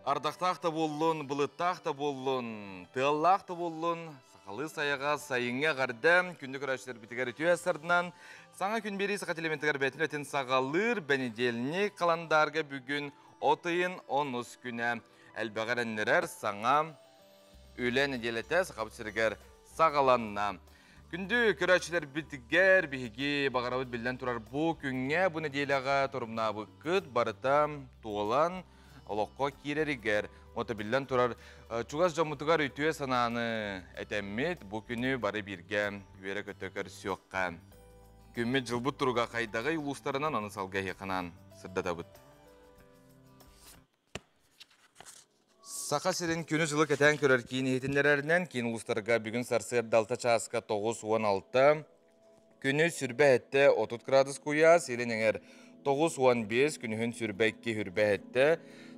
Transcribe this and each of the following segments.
Ардақтақ та болын, бұлыттақ та болын, тыллақ та болын, сақалы саяға сайынға қардам, күнді күрәшілер бітігер өту әсірдінен, саңа күн бері сақат элементтігер бәтін өтін сағалыр бәнеделіне қаландарға бүгін отыйын 10 күні. Әлбәғар әннерер саңа өлән әделеті сақабытсыргер сағаланна. Күнді күрәшілер бітігер бігі бағарабыт білден тұрар бұл күнге бұны делеға тұрымна бұқыт барытам туылан олыққа керерігер. Оты білден тұрар чуғас жамытығар үйтуе сананы әтәммет бұл күні бары бірге өйері көтөкір сүйоққа. Күммет жылбыт тұруға қайдағы ұлыстарынан аны салға еқанан сырдата бұд. Сақа сирен күні жылы кәтен көрер кейін етіндерерінен кейін ұлыстарға бүгін сарсыр далта часқа 9-16 күні сүрбә әтті 30 градус көя, селен әңер 9-15 күнігін сүрбә 2 хүрбә әтті,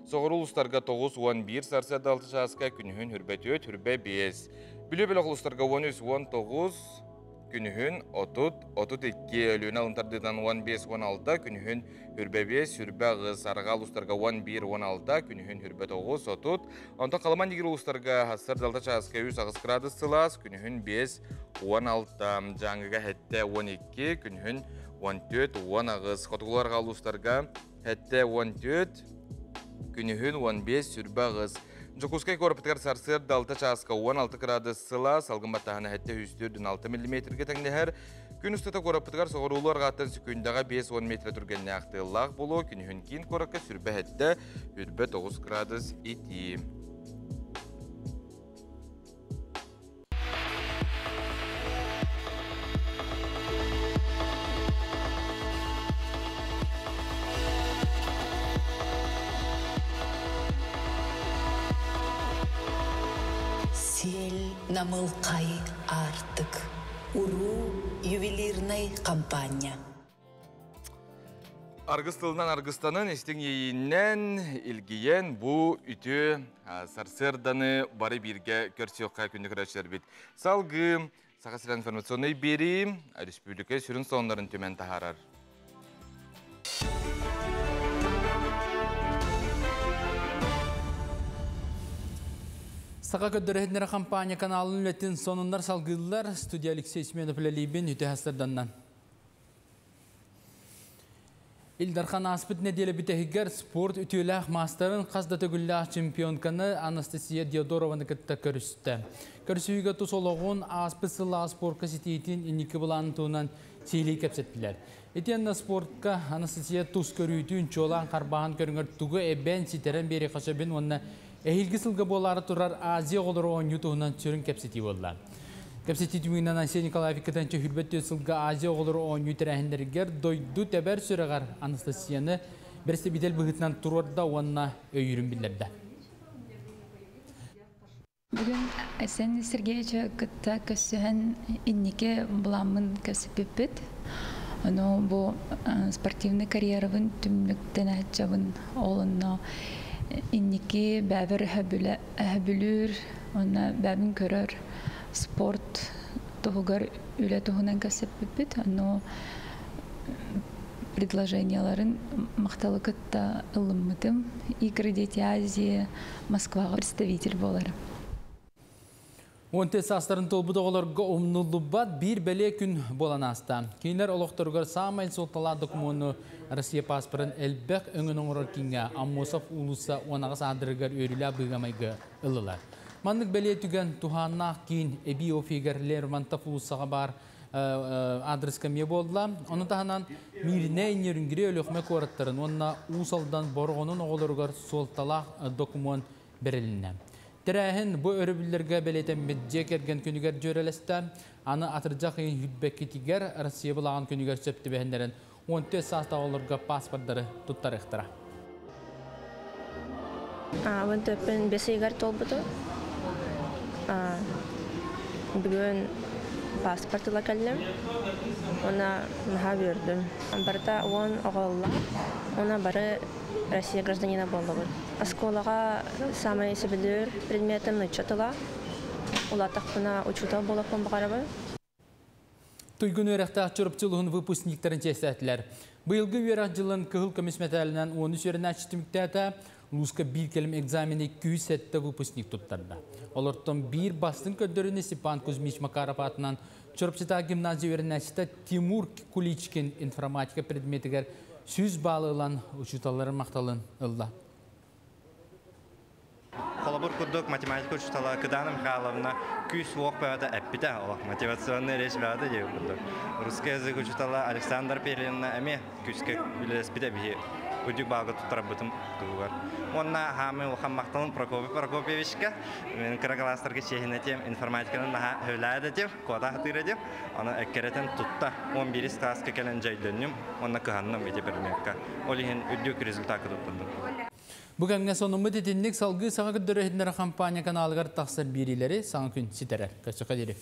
соғыр ұлыстарға 9-11 сарсыр далта часқа күнігін хүрбә 4, хүрбә 5. Білі-білі ұлыстарға 13-19 күнігін 30-32 өліні алынтардыдан 15-16 күнігін хүрбә 5, хүрбә ғыз арға ұлыстарға 11-16 күнігін хүрбә 9-30. Онтан қаламан дегір ұлыстарға хасыр далта часқа 3 градус сылас күнігін 5-16 жаңғыға әтті 12 күнігін 14-10 Қотығыларға ұлыстарға әтті 14 күнігін 15 хүрбә ғыз. Жокускай корпытығар сарсыр далта часқа 16 градус сыла, салғымбаттағына әтті 106 мм-ге тәңдәхер. Күн ұстыта корпытығар соғырулар ғаттан сүкіндағы 5-10 метр түргенне ақтылақ болу, күнігін кейін кораққа сүрбә әтті 9 градус еті. Намылқай артык. Уру ювелирный компания. Аргыс тылынан аргыстанын естің ейіннен илгиен бұ үті сарсырданы бары бірге көрсеуққа күнді күрәшілер бет. Салғы сақасыр информационный бері республика сүрін соңларын төмен тахарар. Сақа көддірәтінері компания каналын үлеттен сонындар салғылылар студия Алексей Сменов ләлейбен үті әсірданнан. Илдархан аспыт неделі бітәхігер спорт үтіләқ мастарын қаздаты күлләқ чемпионканы Анастасия Диодорованы күтті көрісті. Көрісуіге тұсолығын аспыт сылла спортқа сетейтін инікі бұланын туынан сейлей кәпсеттілер. Етенді спортқа Анастасия тұс көрійтін чолан қарбаған көріңір түгі әбән сетерен бері қашабен онына Эхилги сылғы болары тұрар Азия олары оңю тұғынан түрін кәпсети болар. Кәпсети түмігінен Ансия Николаев кәтінші хүрбетті сылғы Азия олары оңю тәрәхіндергер дойду тәбәр сүріғар Анастасияны бірісті бедел бұғытынан тұрорда онына өйірін білдерді. Бүгін Әсен Сергеевича күтті көсіген иннеке бұламын көсіпіппет. Оны бұл спортивный карьеравын түмліктен әтчавын олынна инники бәбір әбілір, оны бәбін көрір спорт тұғығар үлі тұғынан көсіп бітбіт. Оны предложенияларын мақталы күтті ұлыммытым. Игры Дети Азии Москваға представитель болар. Онте састарын толбуды оларға омнулы бат бір бәле күн болан аста. Кейінлер олықтырғыр самай солтала документу Россия паспорын әлбәк өңін оңырыр кенге Аммосов улуса онағыз адырығар өрілі бұйғамайғы ұлылар. Мандық бәле түген туханнақ кейін әбі офигерлер Мантаф улусаға бар адрес кәме болдыла. Оны тағынан миріне инерінгіре өліқме қораттырын. Онына ұсалдан борғының оғылырғар солталақ документ беріліне. Тәрәхін бұл өрібілерге бәлетен бәдже керген күнігер жөрелесті, аны атыржақ ең хүббәкетігер Россия бұлаған күнігер сөпті бәхіндерін 14 саста оларға паспорттары тұттар ұқтыра. Бұл төпін бесейгер толбыды. Бүгін паспортыла кәлім. Она наға бердім. Барда он оғылла. Она бары Россия гражданина болды. Осколаға самай себілер предметім ұчатыла. Улатақпына ұчута болып бағарабы. Туйгун өрәқті ақчырыпчылығын выпускниктерін чәсәтілер. Бұйылғы өрәқ жылын күхіл көмесметәлінен 13 өрін әчітіміктәті Луска bir келим экзамени 207 выпускник туттарда. Олортон bir бастын көддөрүнө Степан Кузьмич Макаров атынан Чорпчита гимназия вернәсите Тимур Куличкин информатика предметигер сүз балылан учуталарын макталын ылла. Холобур курдук математика учутала Кыданым Михайловна күс уок бәді әппіті олақ мотивационный речь бәді дей курдук. Русский язык учутала Александр Пелинна әме күске үлеспіті бі үдік бағы тұттар бұтым туғар. Онна хамы оған мақталын Прокопьевичка мен кырагаластырғы чехінетем информатиканың наға өйләді деп, кода хатыры деп, оны әккеретін тұтта 11 класска кәлін жайдөнім, онна кығанным ете бірмекка. Олиген үдік результаты тұттындым. Бүгінгі сонымы детінлік салғы саңа күддөрі кампания каналығар тақсыр берілері саңа күн ситерер. Көсіқі дері.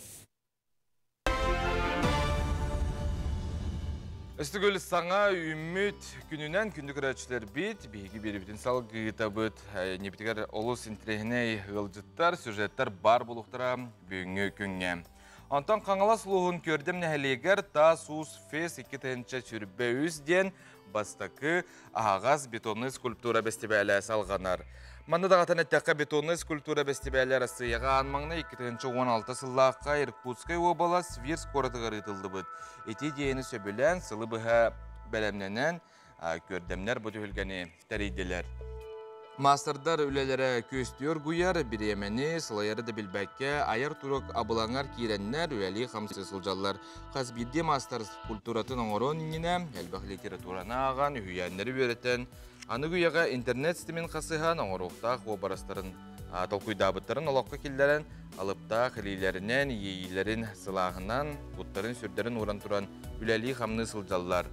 Үстігіл саңа үміт күнінен күндік рәтшілер бет, бейгі бері бүтін салғы табыт, небітігер олыс интрегіне ғылжыттар, сюжеттар бар болуқтыра бүгінгі күнге. Антон қаңылас луғын көрдім нәхелегер та сус фес 2-тенче сүрбе үзден бастакы ағаз бетонный скульптура бестебәлі салғанар. Манда дағатан әттәққа бетонный скульптура бестебәлі сыйға анмаңна 2016 сыллаққа Иркутскай обала Свирск қоратығыр етілді бұд. Эти дейіні сөбілен сылы бұға бәлемненен көрдемнер бұд үлгені тәрейделер. Мастердар үлелері көстер гуяр, биремені, сылайары да білбәкке, айыр турок абылаңар кейреннер, үлелі қамсы сылжалар. Қазбирде мастер культуратын оңырон иніне, әлбақ литератураны аған, үйәнлері өретен, аны гуяға интернет системен қасыған оңырықтақ обарастарын толкуйдабыттарын олаққа келдерін, алыпта қылилерінен, ейілерін сылағынан, бұттарын сүрдерін оран тұран үлелі қамны сылжалар.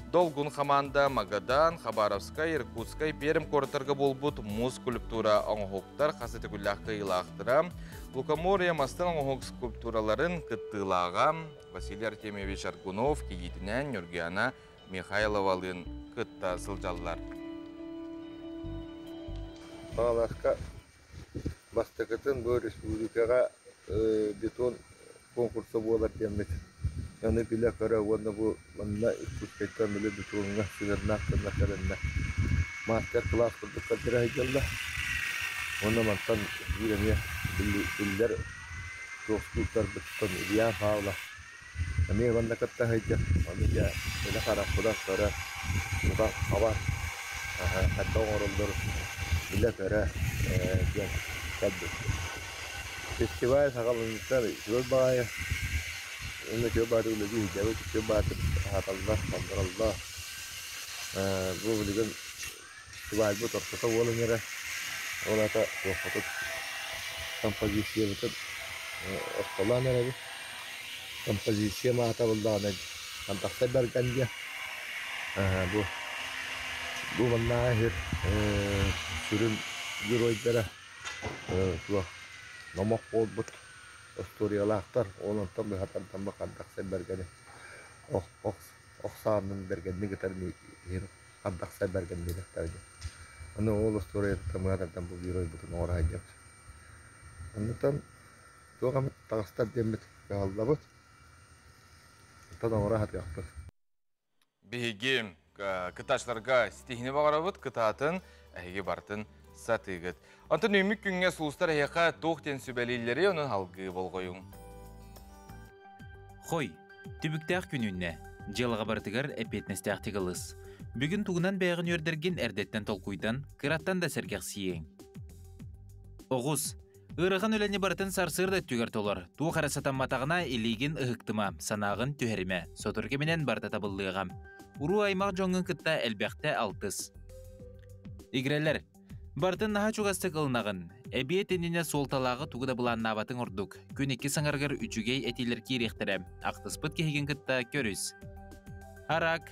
Долгун команда Магадан, Хабаровскай, Иркутскай, Перім қорытырғы болбут муз скульптура оңғоқтар қасыты күллаққа илақтыра. Лукомория мастын оңғоқ скульптураларын кыттылаға Василий Артемьевич Аргунов, Кегитінен, Нюргиана Михайловалын кытта сылжаллар. Ағалаққа бастықытын бұл республикаға бетон конкурсы болар демет. Яны биле кара вона бу манна иккуткайта миле битулунга сыгырнактырна калынна. Мастер класс курдук кадыра айгалла. Оны мантан биреме биллер тоскуттар биттон илья хавла. Ами ванда катта хайта. Аны я эла кара куда кара. Куда хава. Хатта оролдор биле кара я кадды. Фестиваль сагалынтар жол бая. Ini coba dulu lagi, jauh coba Allah, Allah. Gue belikan coba ibu terfoto boleh nyerah. Olah tak, foto komposisi betul. Sekolah ni lagi. Komposisi mata Allah ni, antak sebarkan dia. Bu mana akhir surun juroi dah. Tuh, nomor kod Storyalahtar, onun tam bir hatan tam kandak sebergeni. Oxsanın bergeni getirni hir kandak sebergeni dektarja. Onu o story tam hatan bu biroy butun oraya hajak. Onu tam tuh kami takstar demit kalabut. Tadan oraya hat yaptı. Bihigim kıtaşlarga stihini bağırabut kıtatın әйге бартын сатыгыт. Антын өмік күнге сұлыстар әйқа тоқтен сөбәлейлері оның алғы болғойың. Хой, түбіктәқ күніне, жылыға бартығар әпетнестәқ тегіліз. Бүгін туғынан бәйғын өрдерген әрдеттен толқуйдан, қыраттан да сәргеқ сиең. Оғыз, ұрығын өләне бартын сарсырды түгер толар. Туы қарасатан матағына елеген ұғықтыма, санағын түхеріме, сотыркеменен барта табылдығам. Уру аймақ жоңын кытта әлбәқті алтыз. Игрелер, бартын наға чуғасты қылынағын. Әбиет еніне солталағы туғыда бұлан набатын ұрдық. Күн 2 саңарғыр үчігей әтелер керектірі. Ақтыспыт кеген кытта көріз. Арак,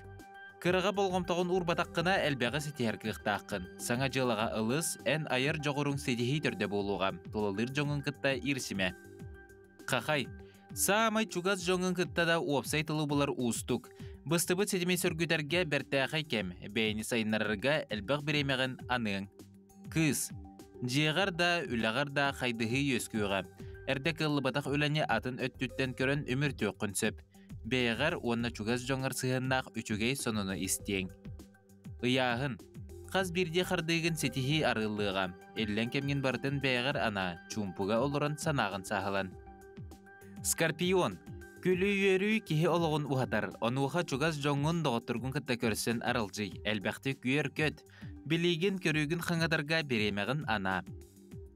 кырыға болғымтағын ұрбатаққына әлбәғі сетер қықтаққын. Саңа жылыға ылыз, ән айыр жоғырың седихей түрді болуға. Толылыр жоңын кытта ирсіме. Қақай, саамай чуғас жоңын кытта да уапсайтылы бұлар уыстық. Быстыбыт седемей сөргüдәргә бәртәқай кәм, бәйіні сайынларырға әлбәқ біремеғін анығын. Кыз, жиғар да, үлағар да қайдығы өскүйіға. Әрдәк ұлыбатақ өләне атын өттүттен көрін өмір төққын сөп. Бәйғар онына чугаз жоңыр сығыннақ үчігей сонуны істең. Ұяғын, қаз бірде қардығын сетихи арылыға. Эллен кемген бардын бәйғар ана, чумпуға олырын санағын сағылан. Скорпион. Күлі үйерүй кеге олығын ұхатар. Онуға чугаз жоңын доғыттырғын кітті көрсін арылжый. Әлбәқті күйер көт. Білеген көрігін қаңадарға беремеғін ана.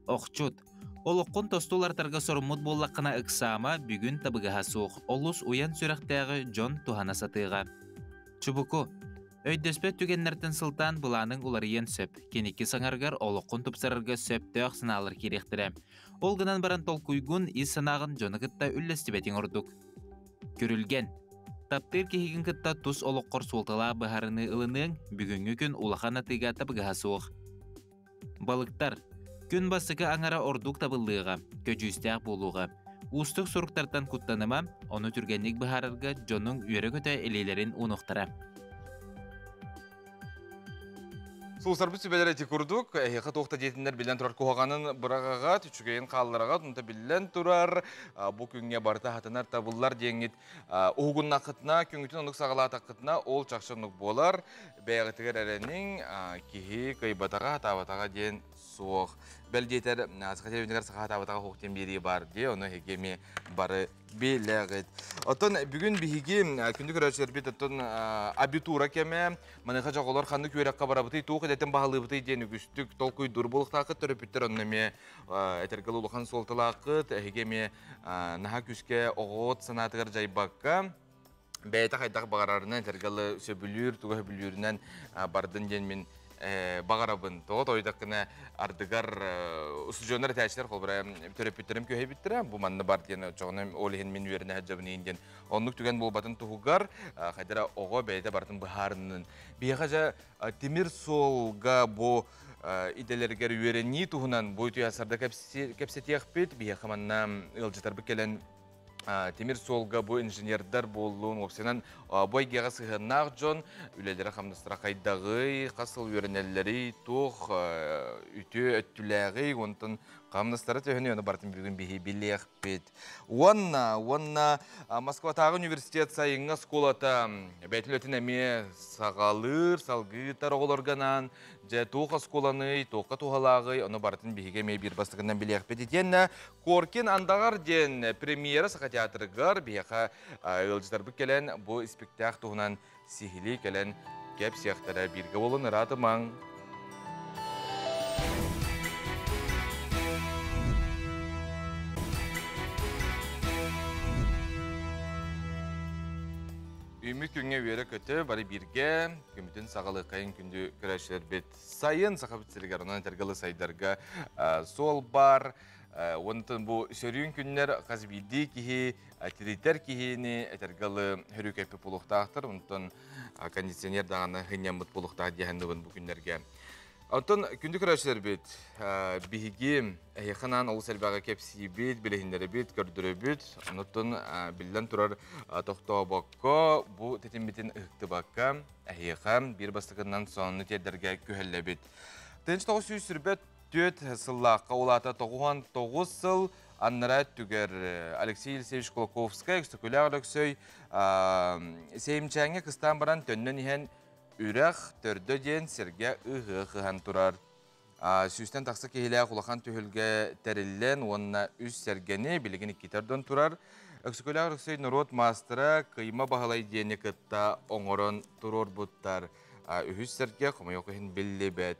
Оқчут. Олыққын тостулартарға сұрымыд боллаққына ұқсама бүгін табығыға соқ. Олус уян сүрәқтәғі жон тухана сатыға. Чубуку. Өйдөспет түгеннерден сылтан бұланың уларыен сөп. Кенекі саңарғар олыққын тұпсарырға сөпті ақсыналыр керектірі. Ол гынан баран толкуйгун ис санағын жонығытта үлләстібетін ордук. Көрілген. Таптыр кехеген кытта тұс олыққыр солтала бұхарыны ылының бүгінгі күн улахан атыға табыға суық. Балықтар. Күн басықы аңара ордук табылыға, көжістәқ болуға. Устық сұрықтардан күттаныма, оны түргенлік бұхарырға жонның үйері көті елейлерін ұнықтыра. Сулсар бүт сүбелер әті күрдік. Әйеқі тоқта детіндер білен тұрар көғағанын бұрағаға, түчігейін қаллараға, тұнта білен тұрар. Бұл күнге барта хатынар табылар деңгет. Оғын нақытына, күнгітін ондық сағала атақытына ол чақшынық болар. Бәйғітігер әрінің кеге көйбатаға, хатабатаға ден соқ. Бәлдетер сақатер сақатабатаға хоқтен бері бар де, оны хекеме бары беләғет. Оттан бүгін бігі күнді көрәшілер бет оттан абитура кеме, маныға жағылар қанды көрекқа барабыты, тоқ едетін бағалы бұты дені күстік, толқой дұр болықтақы түріпіттер оннаме әтергілі ұлыған солтылақыт, хекеме наға күске оғыт санатығыр жайбаққа. Бәйті қайдақ бағарарынан әтергілі сөбілір, тұғы бүлірінен бардың денмен бағарабын. Тоғыт ойдақына ардығар ұсыжонар тәшілер қолбыра төрепеттерім көйе біттірі. Бұл манны бар дені жоғынан олығын мен үйеріне әджабын енден. Онлық түген бұл батын тұғығар қайдара оғы бәйті бардың бұхарының. Бейқажа темір солға бұл иделергер үйерені тұғынан бой тұясарда кәпсетеқ бет. Бейқы манна ұлжытар бүкелен темир солға бұл инженердар болуын опсенен бойгеға сығынақ жон үлелері қамдыстыра қайдағы қасыл өрінелері тоқ үті өттіләғі онтын қамдыстары төхіне оны бартын бүгін бейі білеқ бет. Онна Москва тағы университет сайынға сколата бәйтіл өтін әме сағалыр, салғытар оғылырғанан жа тоқа сколаны, тоқа тоғалағы оны бартын бейге мей бір бастығынан білеқ бет. Етен Коркен андағар ден премьера сақа театрығар бейқа ұлжытар бүк келен бұл спектақ тұғынан сихили келен кәп сияқтара бірге болын ұраты маң. Үміт күнге өйері көті бары бірге көмітін сағалы қайын күнді көрәшілер бет сайын сақабытсілігер онан тәргілі сайдарға сол бар. Онтын бұл сөрін күннер қазбейді кеге, теритер кегені әтергілі хүрі көпі бұлықтақтыр. Онтын кондиционер дағаны ғынен бұт бұлықтақ дегендігін бұл күннерге. Онтын күнді көрәшілер бет бейге әйіқынан олы сәлбәға кепсі бет, білігіндері бет, көрдірі бет. Онтын білден тұрар тоқтау баққа, бұл тетен бетін ұқты баққа әйіқам бір бастығынан соңны тедерге көхелі бет. 1900 сүрбет төт сыллаққа олата 99 сыл аннара түгер Алексей Елисеевич Колоковскай, экстекуляр өксөй сейімчәңе қыстан баран төннен ехен үрәқ төрді ден серге ұғы-қыған тұрар. Сүйістен тақсы кейлі құлақан түйілге тәрілен, онына үз сергені білген иккетерден тұрар. Экстекуляр өксөй народ мастера қима бағалай дені кітта оңырын тұрор бұттар. Үхіз серге құмай оқығын білі бәд.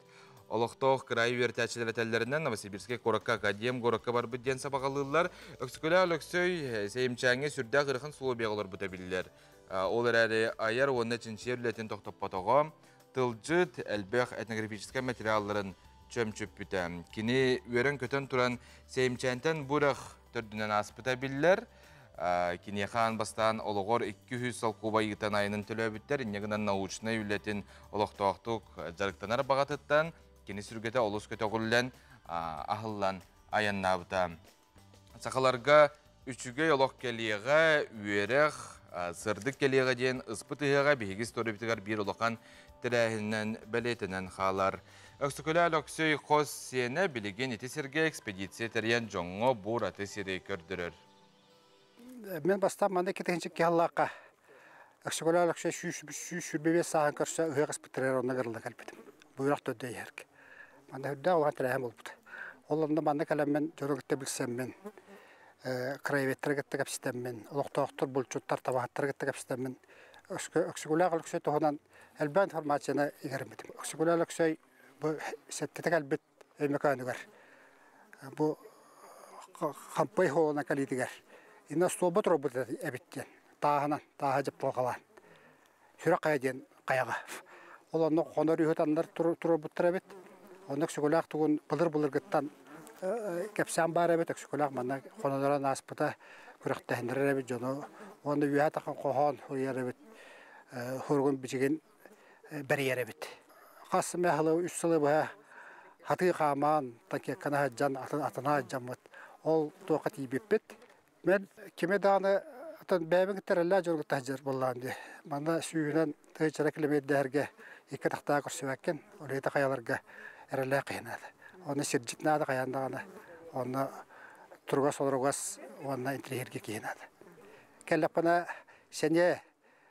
Олықтоқ край вертәчілер әтәлерінен Новосибирске Коракка Академ Горакка бар бүдден сабағалылар. Өксікөлі өліксөй сейімчәңе сүрді ғырықын сұлу беғылар бұта білілер. Олар әрі айар оны чинчер үлетін тоқтап батуға, тылжыт, әлбәқ этнографическа материалларын чөм-чөп бүті. Кені өрін көтін тұран сейімчәнтен бұрақ түрдінен ас бұта білілер. Кені қан бастан олығыр 200 сал кубайғытан айының төлі өбіттер, инегінен научны үлетін олықтоқтық жарықтанар бағатыттан, кені сүргеті олыс көті ғыллен ағыллан аяннабыта. Сақаларға үшіге олық келеға, үйерек, сырдық келеға ден ұспытығыға бейгіз торыбітігер бір олыққан тірәхінен бәлетінен қалар. Өксікөлі әлөксөй қос сені білеген етесерге экспедиция тәрен жоңғы бұр аты сирей көрдірір. Мен бастап манда кетенчик каллака. Акшголалакша шүрбебе сахан карша ыгас битрер онна гырла калбитим. буйрак төдө ярк. Манда хүддә олган теләһәм булды. Олланда манда каләммен жөрөгтә билсәммен. Краеветтер гәттә капстәммен. Олоктоктор булчуттар табахтар гәттә капстәммен. Өксүгүләр гөлксө тоһунан әлбән информацияны игәрмәдем. Өксүгүләр гөлксө бу сәттә калбит меканикар. Бу хампай хоона калитигәр. Инна стобот робот әбиттен. Тағынан, тағы жеп болғалан. Сүрі қайден қаяға. Ол оны қоныр үйетандар тұры бұттыр әбет. Оны өксікөләқ тұғын бұлыр ғыттан кәпсән бар әбет. Өксікөләқ мана қонадыран аспыта күріқтәхіндер әбет. Оны үйе тақын қоған ұйар әбет. Хұрғын бічеген бәрі ер әбет. Қасы мәхілі үш сылы бұға хаты қаман, таки қана жан, атына жамыт. Ол тоқат ебеппет. Мен кеме дағаны бәйбін кіттерілі жолғы тәжір болғанды. Манда сүйінен тәжірі кілемейдерге екі тақтаға көрсөбәккен, олайда қаяларға әрілі қиынады. Оны сирджитнады қаяндағаны, оны тұрғас олырғас, оны интерьерге кейінады. Кәлләпіна сәне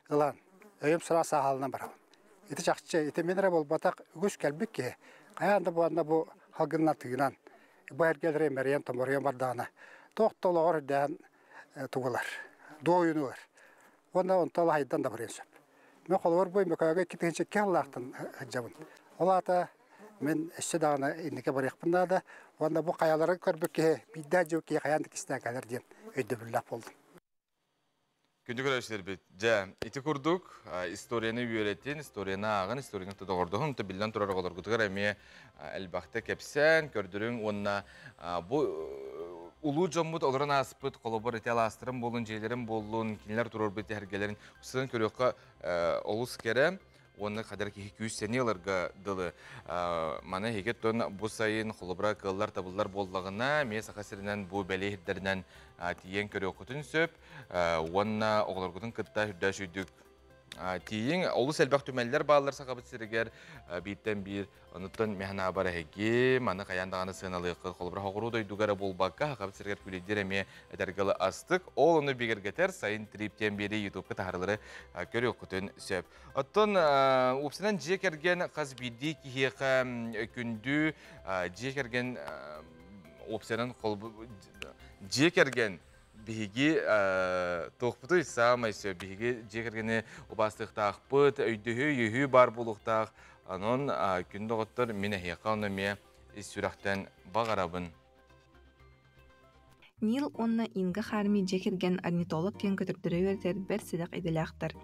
ұлан, өйім сұра сағалынан барауын. Еті жақшы, еті менірі бол батақ үгіс кәлбік ке, қаянды бұғанда бұ халғынна тыйынан, бұ әргелері мәриян томориян бардағына, тоқты олағыр дән туғылар. Дойынуыр. Онда онталы хайдан да барен сөп. Мен қолуыр бой мекаға кетігінші кәллақтын жабын. Олата мен әші дағына енеке барықпында да, онда бұл қаялары көрбекке бидда жөкке қаянды кістен кәлер ден өйді бірлап болдым. Күнді көрәшілер бет. Жа, еті күрдік, историяны үйереттен, историяны ағын, историяны тұдағырдығын, ұнты білден тұрар қолар күтігір әме әлбақты кәпсен, көрдірің, онна бұл улуу жоммут олорон аспыт, қолыбыр етел астырым болын, жейлерім болын, кинелер тұрар бет әргелерін, ұсыдың көріққа олыс кәрі, оны қадар кейі 200 сәне оларға дылы. Мана хекет тон бұл сайын қолыбыра қыллар табылдар болдығына, мен сақасырынан бұл бәлі хеттерінен тиен көрі оқытын сөп, онына оғыларғытын қытта хүрдә шүйдік тиен. Олы сәлбәқ түмәлілер бағылар сақабыт сірігер бейттен бір, оныттан мәхіна бары әге, маны қаяндағаны сығыналы қолыбыра хоғыру дойдуғары болбаққа қақабыт сірігер күлейдер әме әдәргілі астық. Ол оны бегергетер сайын триптен бері ютубқа тағарылары көрі оқытын сөп. Оттон ұпсынан жек әрген қаз бейді кейеқі күнді жек әрген ұпсынан жек әрген биһиги тоқпыты самайсы биһиги жекергені убастықтақ бұт, өйдіхі бар болуқтақ, анон күнді ғыттыр мен әйеқауны ме сүрақтен бағарабын. Нил онна инга харми жекерген орнитолог кен көтірдірі вертер бір сидақ еделяқтар.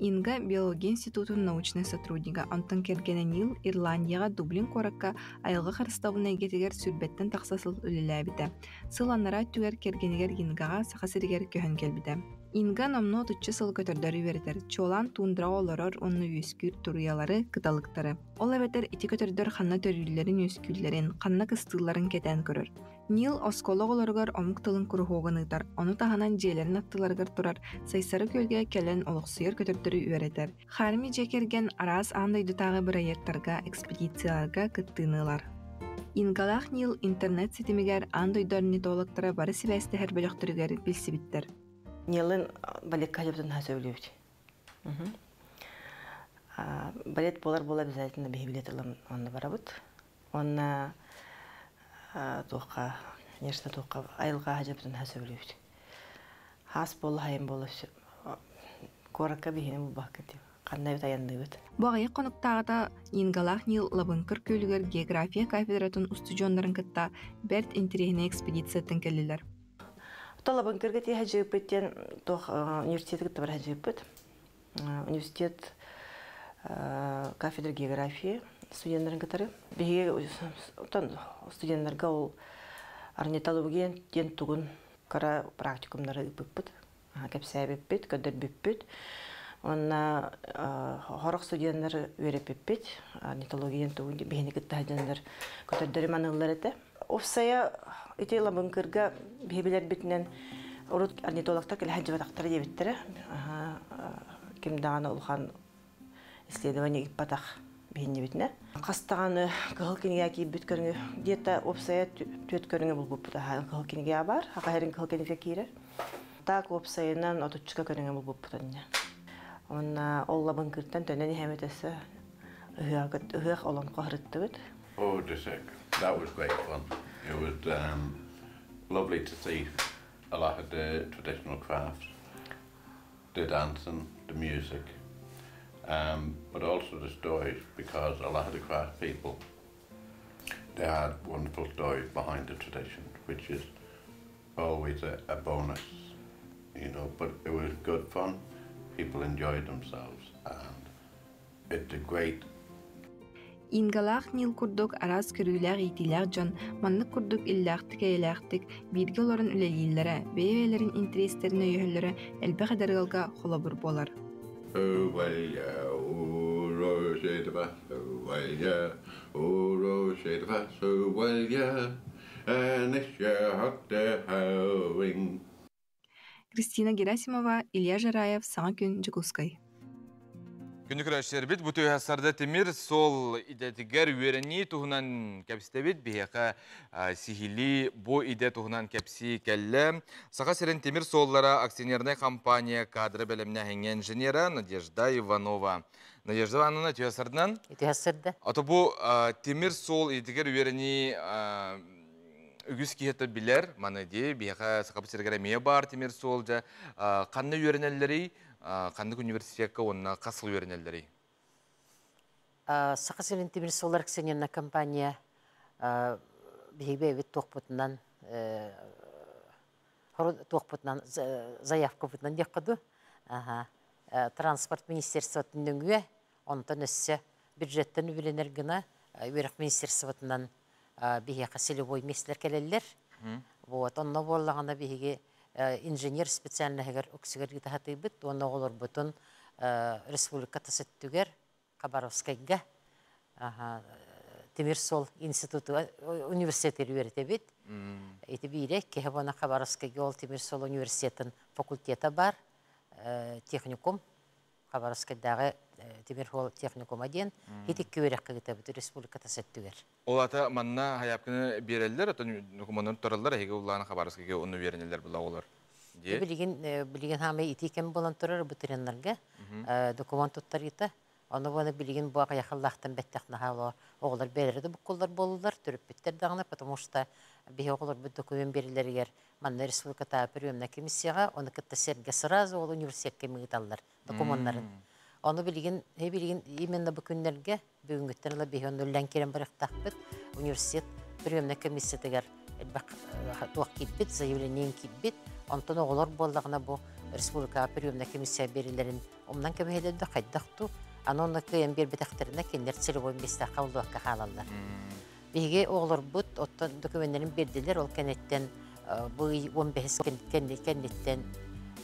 Инга биология институтын научный сотруднига Антон Кергене Нил Ирландияға Дублин коракка айылғы қарыстабына кетігер сүрбеттен тақсасыл үліләбіді. Сыланнара түгер Кергенегер Ингаға сақасыргер көхін келбіді. Инга намно тұтчы сыл көтірдері веретер. Чолан тундра олорор онны өскүр туруялары кыталықтары. Ол әбетер ити көтірдер қанна төрүлерін өскүллерін, қанна кыстыларын кетен көрір. Нил осколог олоргар омук тылын курухуғыныйтар. Оны тағанан жейлерін аттыларгар турар. Сайсары көлге келен олықсыйыр көтірдері үйеретер. Харми жекерген арас андайды тағы бір айырттарға, экспедицияларға кыттынылар. Ингалах Нил интернет сетимигер андайды орнитологтара бары сибәсті әр бөліқтірігер білсібіттер. Нилын балет калептен сөйлеуді. Балет болар обязательно билетылын онда барабыт. Онна тоққа, нешті тоққа айылға хажаптын сөйлеуді. Хас болы, хайым болы, коракка бейхені бұл бақы деп. Қандай өт аянды өт. Бұғайы қонықтағыда Ингалах Нил лабынкыр көлігер география кафедратын ұстыжонларын кітта бәрт интерегіне экспедицияттың келілер. Талабын кіргеті хәжіп беттен университеті кітті бар хәжіп бет. Университет кафедра география студентлерін кітары. Беге студентлерге ол орнитология ден тұғын қара практикумдары үпіп кәпсәй бет, көдір бет. Онна хорық студентлер өреп бет, орнитология тұғын бейіне кітті хәжендер көтердері манылар еті. Офсая ити лабынкырга бейбелер битинен урут орнитологтар келе хаджыбатактар дебиттер. Ким даганы улхан исследование иппатах бейне битине. Кастаганы кыл кинеге кийбит көрүнгө где-то офсая төт көрүнгө булбуп та кыл кинеге бар. Акайрын кыл кинеге кийер. Так офсайынан отучка көрүнгө булбуп та. Онна ол лабынкыртан төнөн хеметесе Ыһыах олон кохрыттыбыт. Oh, that was great fun. It was lovely to see a lot of the traditional crafts, the dancing, the music, but also the stories, because a lot of the craft people, they had wonderful stories behind the tradition, which is always a bonus, but it was good fun. People enjoyed themselves, and it's a great. Ингалах нил курдук арас көрүләр итиләр жон, маннык курдук илләхтик әйләхтик, бирге оларын үлелиләре, бейвелерин интерестерин өйһөлләре әлбә кадәргәлгә холобур болар. Кристина Герасимова, Илья Жараев, Саңа күн, Жигулскай. Күнді күрәшер бит, бұты өйәсарда темір сол идетігер үйерені тұғынан кәпісті бит, бейеқа сихили бұ иде тұғынан кәпісі кәлі. Саға серен темір соллара акционерная компания кадры бәлеміне әңген инженера Надежда Иванова. Надежда Ивановна, өйәсардан? Өйәсарды. Аты бұ темір сол идетігер үйерені үгіз кейеті білер, маны де, бейеқа сақапы сергері мее бар темір сол жа, қанны үйеренелері, Қандық университетке онына қасыл өрінелдері? Сақасырын темір солар акционерная компания бейбе тоқпытынан заявка бұтынан дек қыды. Транспорт министерствотының өе, онтан өсі бюджеттен өбіленергіна өрік министерствотынан бейеқа селевой меслер келелер. Онна болағана бейге инженер специально хәгәр үксигәр гитахаты бит, оны олар бутын республика тасыттүгәр Хабаровскайга Темир сол институты университеты үйрәтә бит. Әйтеп бирәк, ки һәбана Хабаровскайга ол Темир сол университетын факультеты бар, техникум Хабаровскайдагы Темир сол техникум аден, итик күрәк кыгыта бит республика тасыттүгәр. Олата манна хаяпкыны берелдер, атын документын торалар, әйге улланы Хабаровскайга оны веренелер була олар. Билеген хаме итикен болан торар бутереннәргә, документ туттарыта, аны буны билеген буга якынлактан беттәхне хала оглар берерде бу куллар болулар, төрүп биттер дагына, потому что бие оглар бу документ берилергә, манна республика та приемная комиссияга, аны кыттасергә сразу ол университетке мигиталлар документларын. Аны билеген именно бу көннәргә бүгенгәттән бие нөллән керен барыктакбыт университет приемная комиссиятегә бак туак кипбит, заявление кипбит, антон оглар боллагына бу республика приемная комиссия берилерин умнан кемеләдә кайдакту, анонны кыен бер битәхтеренә киндер целевой места калдыкка халаллар. Биге оглар бут оттан документларын бердиләр, ол кенеттен бу 15 кеннеттен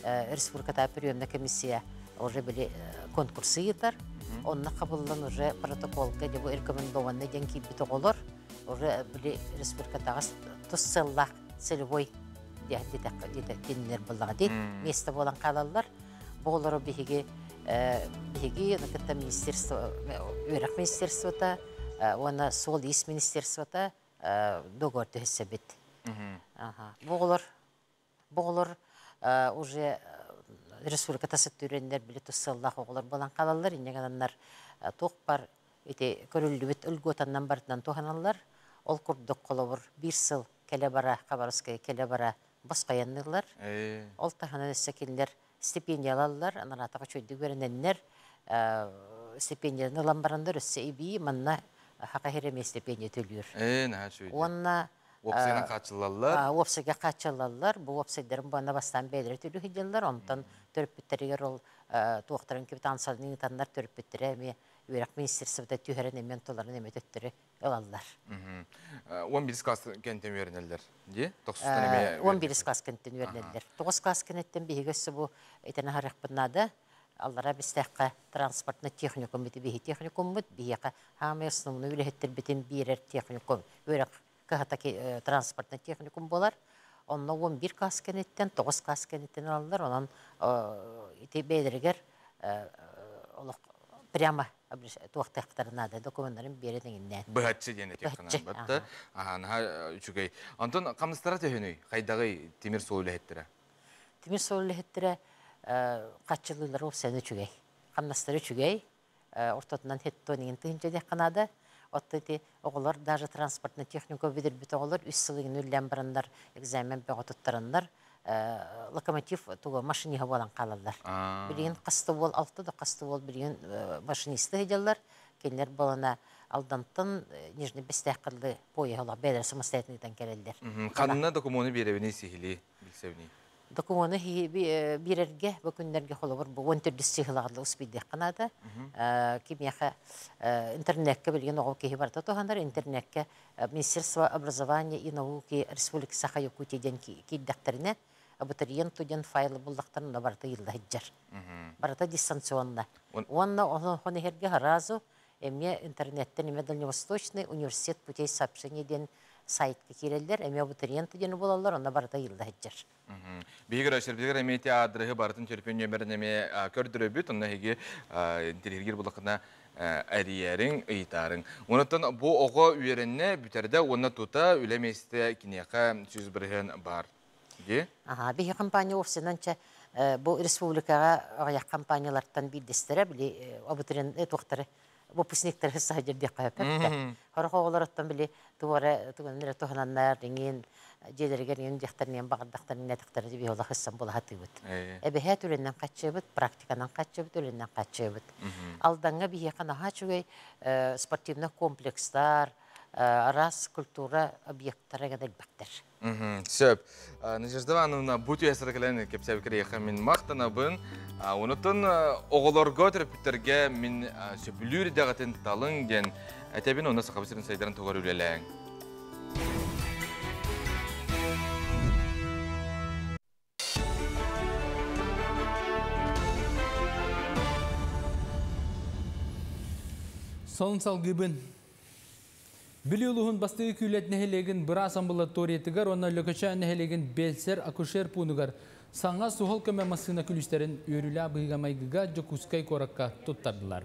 республика приемная комиссия уже были конкурсы итар, онна кабылдан уже протоколга деп рекомендованный ден кипбит оглар, уже были республикадагы туссыллак целевой динлер буллагы место болан калаллар. Болары биге накатта министерство, өрәк министерствота, оны сол ис министерствота договор төһәсәбит. Болар уже республика тасыттүрендер биле туссыллак оглар болан калалар, инегәннәр токпар ите көрүлүбүт өлгөтаннан бартынан тоханалар. Ол курдук колобур 1 жыл келе бара Хабаровская келе бара баскаяннылар. Ол тахана секиллер стипендиялалар, анатага чөйдүк береннер стипендияны ламбарандар өсөйби, манна хакахереме стипендия төлүр. Онна Опсайга качылалар. Опсайга качылалар. Бу опсайдарын бана бастан бедер төлү хидялар. Онтан төрөпүттөргөр ол туактарын капитансалын тандар төрөпүттөрө Өрәк министерствода түйәрен емен толарын емет өттірі алалар. 11 класс кенттен өрінелдер, де? 11 класс кенттен өрінелдер. 9 класс кенттен бейгесі бұл етені харық бұнады. Аллара бістәққа транспортны техникум біті бейі техникум бұд, бейеқа хамы основны өлігеттер бітін бейірер техникум. Өрәк қағата транспортны техникум болар. Онна 11 класс кенттен, 9 класс кенттен алалар. Онан бейдірігер прямо туақтақтарына да документтарын бередіңінен. Бұхатшы дені текқанан бәтті. Үчігей. Антон, қамыстара төхіні қайдағы темір сол үліхеттірі? Темір сол үліхеттірі қатшылылары ол сәні үчігей. Қамнастары үчігей. ортотунан хеттонигин тыынча дек канада. Оттыти оголор даже транспортный технику бидер бит оголор үс сылыгын үллән барандар, экзамен бөгөтөттөрөндөр. Локомотив туга машинига болан калалар. Билген касты бол алты да касты бол билген машинисты хедялар. Кенлер болана алдантын нижний бестәкылды пояла бедер самостоятельныйдан келелдер. Канына документы беребини сихили билсебни. Документы бирерге бу күндерге холобор бу 14 сихилаглы успиде канада. Кимияха интернетке билген огыл кеһи барда тогандар интернетке Министерство образования и науки Республики Саха-Якутиядан киддактерине абитуриент студент файлы булдактарында барда йылда хиджар. Барда дистанционно. Онна хонехерге разу эме интернеттен эме Дальневосточный университет путей сообщений ден сайтка кирелдер, эме абитуриент ден булалар, онна барда йылда хиджар. Бигер ашырбигер эмети адрыгы бартын төрпөн нөмерин эме көрдүрөбүт, онна хеге интерьер булакына әриерин ыйтарын. Онуттан бу ого үйеренне бүтерде онна тута үлеместе кинека сүз бирген бар. Бихи компания орсынанча бу республикага аяк компаниялардан билдестере били абитуриент тоқтары выпускниктер хысса жерде кайпты. Хорох оголорттан били тугара тугуннер тохананнар деген жедерген жактарнын багырдактарын нетактары би ола хыссан бола хатыбыт. Эбе түреннен качыбыт, практиканан качыбыт, түреннен качыбыт. Алданга бихи канаха чугай спортивный комплекстар, раз культура объекттары гадал бактер. Сөп. Надежда Ивановна, бут ясыргыланы кепсәп кирәхә мин мактанабын. Онытын оголорга терптерге мин сөплүр дагатын талын ген. Әтәбин оны сакабысырын сайдарын тогар үләләң. Сон салгыбын. Билиулуһун бастыгы күлет нәһелеген бирас амбулаториятыгар, онна лөкөчә нәһелеген белсер акушер пунугар саңа сухол көмә масына күлүстерин өрүлә быйгамайгыга жокускай коракка туттардылар.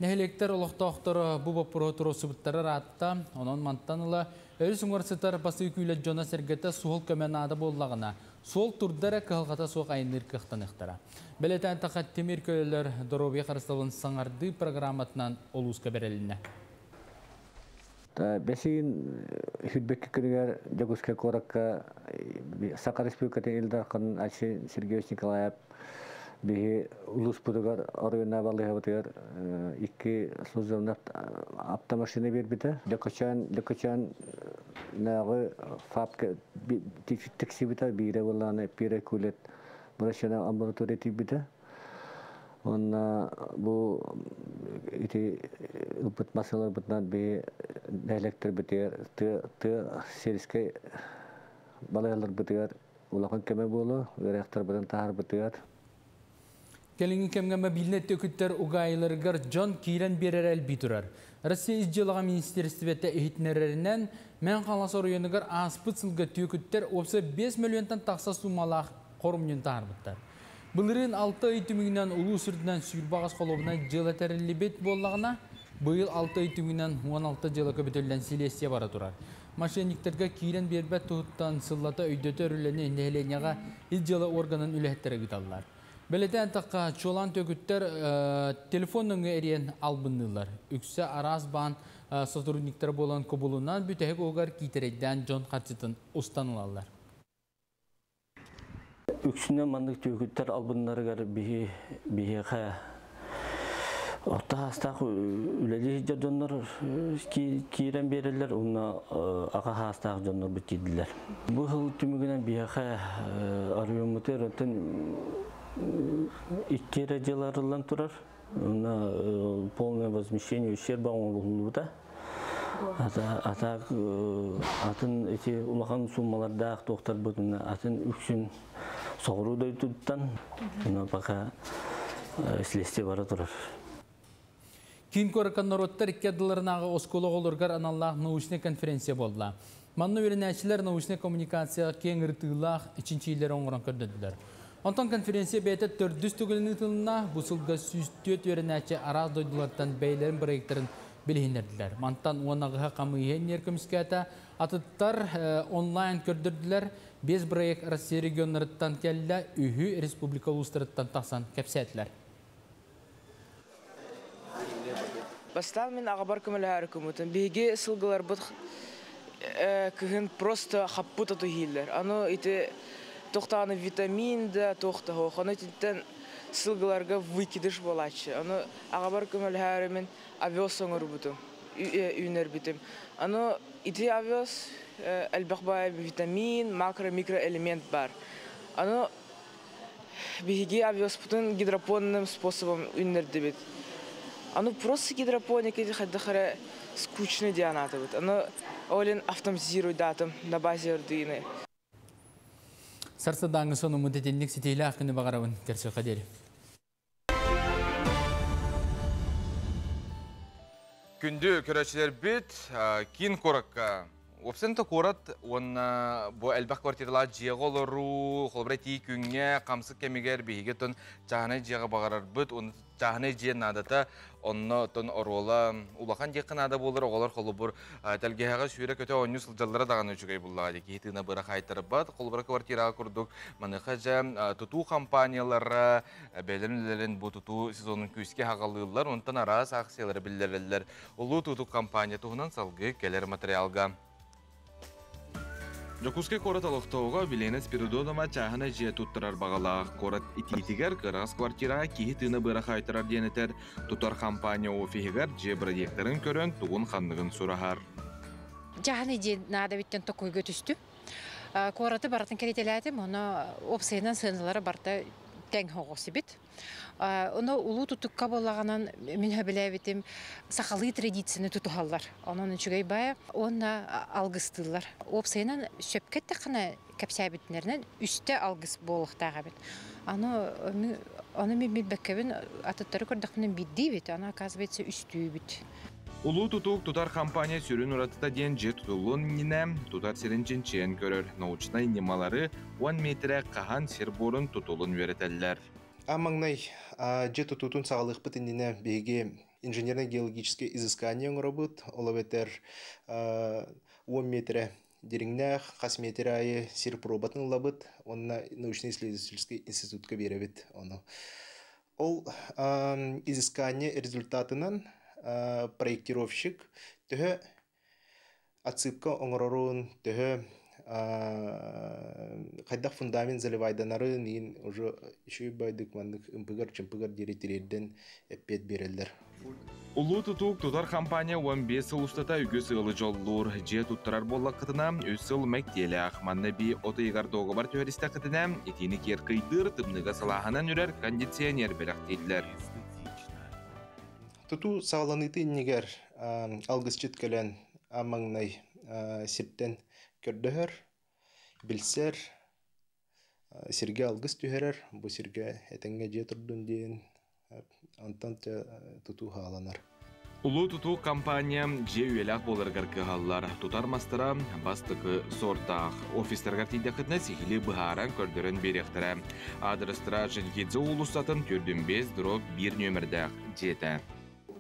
Нәһелектер олохтоохторо бу бопротуро субуттары ратта, онон мантаныла өрүс университеттер бастыгы күлет жона сергете сухол көмә нада боллагына сол турдара кылгата соқ айныр кыхтаныктара. Белетен тахат темир көлөлөр доробия карысталын саңарды программатынан олуска берелине. Бесин хүдбекке киргер Жогуска коракка Сака Республиката Илдархан Ачи Сергеевич Николаев бихи улус пудугар оройна балыгабытыр икки служебный автомашина бербите. Лекочан нагы фабка тексибита бире боланы пире кулет мурашана амбулатория тибите. Он бу ити упыт масалар бутнан бе электр битер ты сельской балалар битер улахан кеме болу ректор бутан тахар битер. Келинги кемге мобильный төкүттер угайларгар Джон Кирен берер элбитурар. Россия жилга министерствете эхитнереринен мен калас районугар аспытсылга төкүттер опса 5 миллионтан такса сумалах корумнун тахар биттер. Бұлырын 6 ай түмігінен ұлу сүрдінен сүйірбағыз қолуына жылы тәрілі боллағына, бұйыл 6 ай түмігінен 16 жылы көбітілден селесия бара тұрар. Машинниктерге кейрен бербәт тұғыттан сыллата өйдөті өрілені нәйленеға ил жылы органын үләттері күталылар. Бәлетен таққа чолан төгіттер телефонның әрен албынылар. Үксі араз бан сотрудниктер болан көбілуынан бүтәйік оғар кейтерейден Джон Қатсытын ұстанылалар. Үксүнен мандык төгүттер албыннарыгар бихе орта хастак үлели жодоннор кийрен берелер, уна ага хастак жоннор бүтидилер. Бу хыл түмүгүнөн бихе арыйомутер отын иккере жыларылан турар. Уна полное возмещение ущерба болууда. Атын эти улахан суммаларда доктор бутуна атын үксүн соғыру дөйтуттан бақа слесте бара тұрар. Кин көріккен народтар иккеділерінағы оскологолырғар аналлақ научный конференция болла. Манны өрінәшілер научный коммуникация кен ұртығылақ үшіншейлер оңыран көрдіділер. Онтан конференция бәйті 400 түгілінің тылына бұсылға сүстет өрінәші араз дойдылардан бәйлерін проектерін білгендерділер. Мантан онағыға қамыйен еркіміскәті атыттар онлайн көрдірділер. 5 проект Россия регионларыттан келді, үхі республика ұлыстарыттан тақсан кәпсәтілер. Бастан мен ағабар көмілі көмітін. Беге сылғылар бұд кігін просто хаппыт ату хейлер. Аны ити тоқтағаны витамин да тоқта хоқ. Аны титтен сылғыларға выкидыш болачы. Аны ағабар көмілі мен авиос соңыр бұтым, үйнер бітім. Аны ити авиос әлбәқ бай витамин, макро-микроэлемент бар. Аны беге авиос бұтын гидропонным способом үйнерді бит. Аны просто гидропоник эти ходахара скучный дианата вот. Аны олен автоматизирует датам на базе Arduino. Сарсаданғы соны мұдетенлік сетейлі ақыны бағарауын көрсі қадері. Күнді көрәшілер бет, кейін қораққа. Опсента корат, он бу әлбәқ квартиралар жиғы олыру, қолбырай тей күнге, қамсық кәмегер бейге түн жағынай жиғы бағарар бұд, оны жағынай жиғы надата, оны түн оролы, улақан деқін ада болыр, оғалар қолы бұр тәлгеғаға сүйрі көте оңы сылжалары даған өчігай бұллаға деке, етіғіна бұра қайтыры бұд, қолбырай квартираға күрдік, маныққа жа тұту компаниялары, бәлірінлерін бұ тұту сезонын көске хағалылар, онтан арас ақсиялары білдерілер. Олу тұту компания тұғынан салғы келер материалға. Жокуске корат алықтауға білені спиридонома чағына жия тұттырар бағалақ. Корат итигер қырғыз квартира кейі тыны бұра қайтырар денетер. Тұтар компания офигер же проекторын көрін тұғын қандығын сұрағар. Жағына жия нада біттен тоқойға түсті. Кораты баратын керетеләдім, оны опсайынан сынылары барта тәң хоғысы бит. Оны улу тұтыққа болағанан мен хөбіләбетім сақалы традицияны тұтуғалар. Оның үшігей бая, оны алғыстылар. Опсайынан сөпкетті қана кәпсәбетінерінен үсті алғыс болықтаға бет. Оны мен бәккәбін атыттары көрдіқпінен бидді бет, оны оказывается үсті бет. Улу тұтуқ тұтар компания сүрін ұратыта ден же тұтылуын ніне тұтар серінчен чен көрір. Научнай немалары 10 метрі қаған серборын тұтылын веретеллер. Амаңнай же тұтутын сағалық бұтыніне беге инженерно-геологические изыскания ұңырабыт, олабетер 10 метрі деріңнәқ, қас метрі айы серпробатын лабыт, онына научно-исследовательский институтқа беребет. Ол изыскания результатынан проектировщик төһө отсыпка оңорорун төһө кайдак фундамент заливайданары нин уже еще байдык мандык ымпыгар чымпыгар деретерден эппет берелдер. Улу тұтуқ тұтар компания 15 сыл ұстата үгі сығылы жоллур. Же тұттырар боллақ қытына өз сыл мәктелі ақманны бей отыйғар доғы бар төреста қытына етені кер қыйдыр тымныға салағынан үрер кондиционер берақ дейділер. Тұту сағаланыты негер алғыз жеткелен амаңнай септен көрдігір, білсер, серге алғыз түйерер, бұл серге әтенге же тұрдың дейін, антан тұту ғаланар. Улу тұту компания же үйелақ болырғар кығалар. Тұтар мастыра бастықы сортақ. Офистерғар тейдіқітіне сихілі бұхаран көрдірін беректірі. Адрыстыра жынхедзі ұлыстатын түрдің 5-1 нөмірдәқ жеті.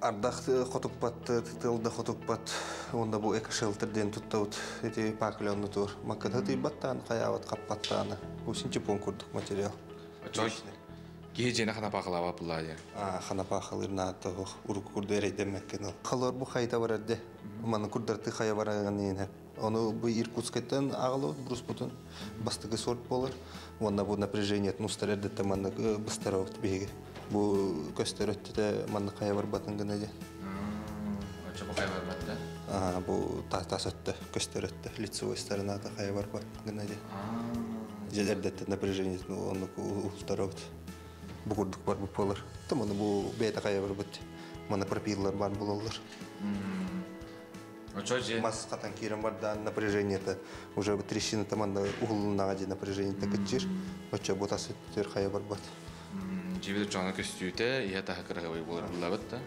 Ардақты қотықпатты, тытылды қотықпат, онда бұл экошелтерден тұттауыт, еті пакілі тұр. Макката тыйбаттан, қаяват қаппаттаны. Бұл синчепон күрдік материал. Кейі жені қана пақылава бұлайды? Қана пақылырына аттығы, ұрық күрді әрейден мәккен ол. Қалар бұл қайта бар әрде. Маны күрдірті қая бараған ең. Оны бұл Иркутскайттан ағылы, бұрыс бұтын бастығы сорт болыр. Онда бұл напряжение тұныстар әрдетті маны бұстар ауыт бейге. Бұл көстер өтті маны қая бар батын ғына де. Өтші бұл қая бар баты? Бұл тас өтті, көстер өтті. Лицевой сторонада қая бар батын ғына де. Жел әрдетті напряжение оны ұлттар ауыт. Бұл күрдік бар бұл болыр. Мұны бұл бейті қая бар бәтті. Мұны пропилар бар бұл олар. Мас қатан керім бардан напряжение-то уже трещина таманда углыннаға де напряжение-то күтчер. Өтші бұтас өттер қая бар бәт. Жебеді жаңа көстүйті, ия тағы қырғавай болар бұла бәтті?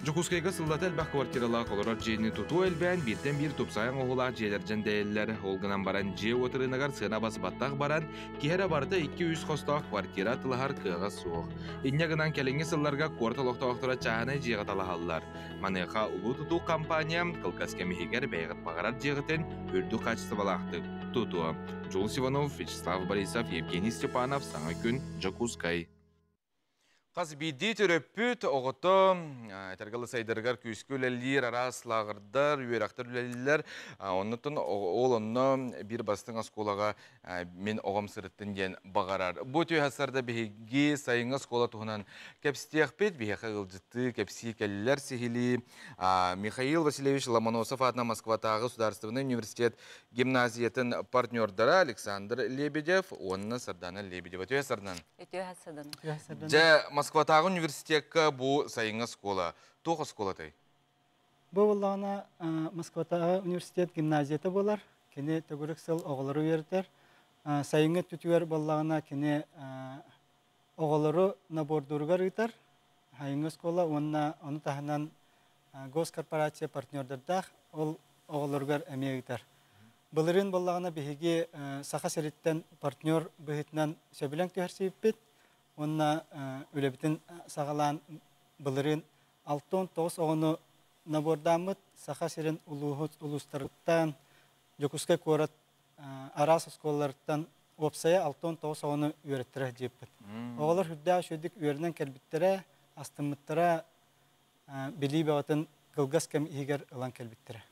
Жокускайга сыллаты әлбәқ квартиралар қолырар жейні тұту әлбән бірден-бір тұпсайын оғылақ жейлер жан дәйелер. Олғынан баран же отырынығар сына басбаттақ баран, кейері барды 200 қостақ квартира тылығар кыға суық. Иннегінан кәліңі сылларға кварталықта оқтыра чағаны жеға талағалар. Манеға ұлу тұту компания қылқас кәмегер бәйғыт бағарар жеғытын үрді қачысы балақты тұту. Жулс Иванов, Вячеслав Борисов, Евгений Степанов, Саңа күн, Жокускай. Қаз биді түрөппүт оғыты тәргілі сайдырғар күйіскөлелер, арас лағырдар, үйерақтар үлелілер. Оннытын ол онны бір бастың асколаға мен оғам сырыттын ген бағарар. Бұ түй хасарда бейге сайыңа скола туғынан кәпстеқ бет, бейхе ғылжытты кәпси кәлілер сихили. Михаил Васильевич Ломоносов атына Москватағы Сударственный университет гимназиятын партнердары Александр Лебедев, онны Сардана Лебедева. Түй хасардан? Түй хасардан. Москватағы университетка бұл сайыңа скола. Тоғы скола тай? Бұл олағына Москватағы университет гимназияты болар. Кені төгірік сыл оғылары үйердер. Сайыңа түтігер болағына кені оғылары набордурғар ұйтар. Сайыңа скола, оны тағынан госкорпорация партнердердақ ол оғыларғар әме ұйтар. Бұлырын болағына бігеге сақа сереттен партнер бұхетінен сөбілен түйерсейіп бет. Онна өлебітін сағалан бұлырын 6-9 оғыны набордамыд, сақа серен ұлыстарыттан, жокускай корат арас сколларыттан опсая 6-9 оғыны үйреттірі жеппіт. Оғылар хүрдәу шөйдік үйерінен кәлбіттірі, астымыттыра білі бәуатын қылғас кәм егер ұлан кәлбіттірі.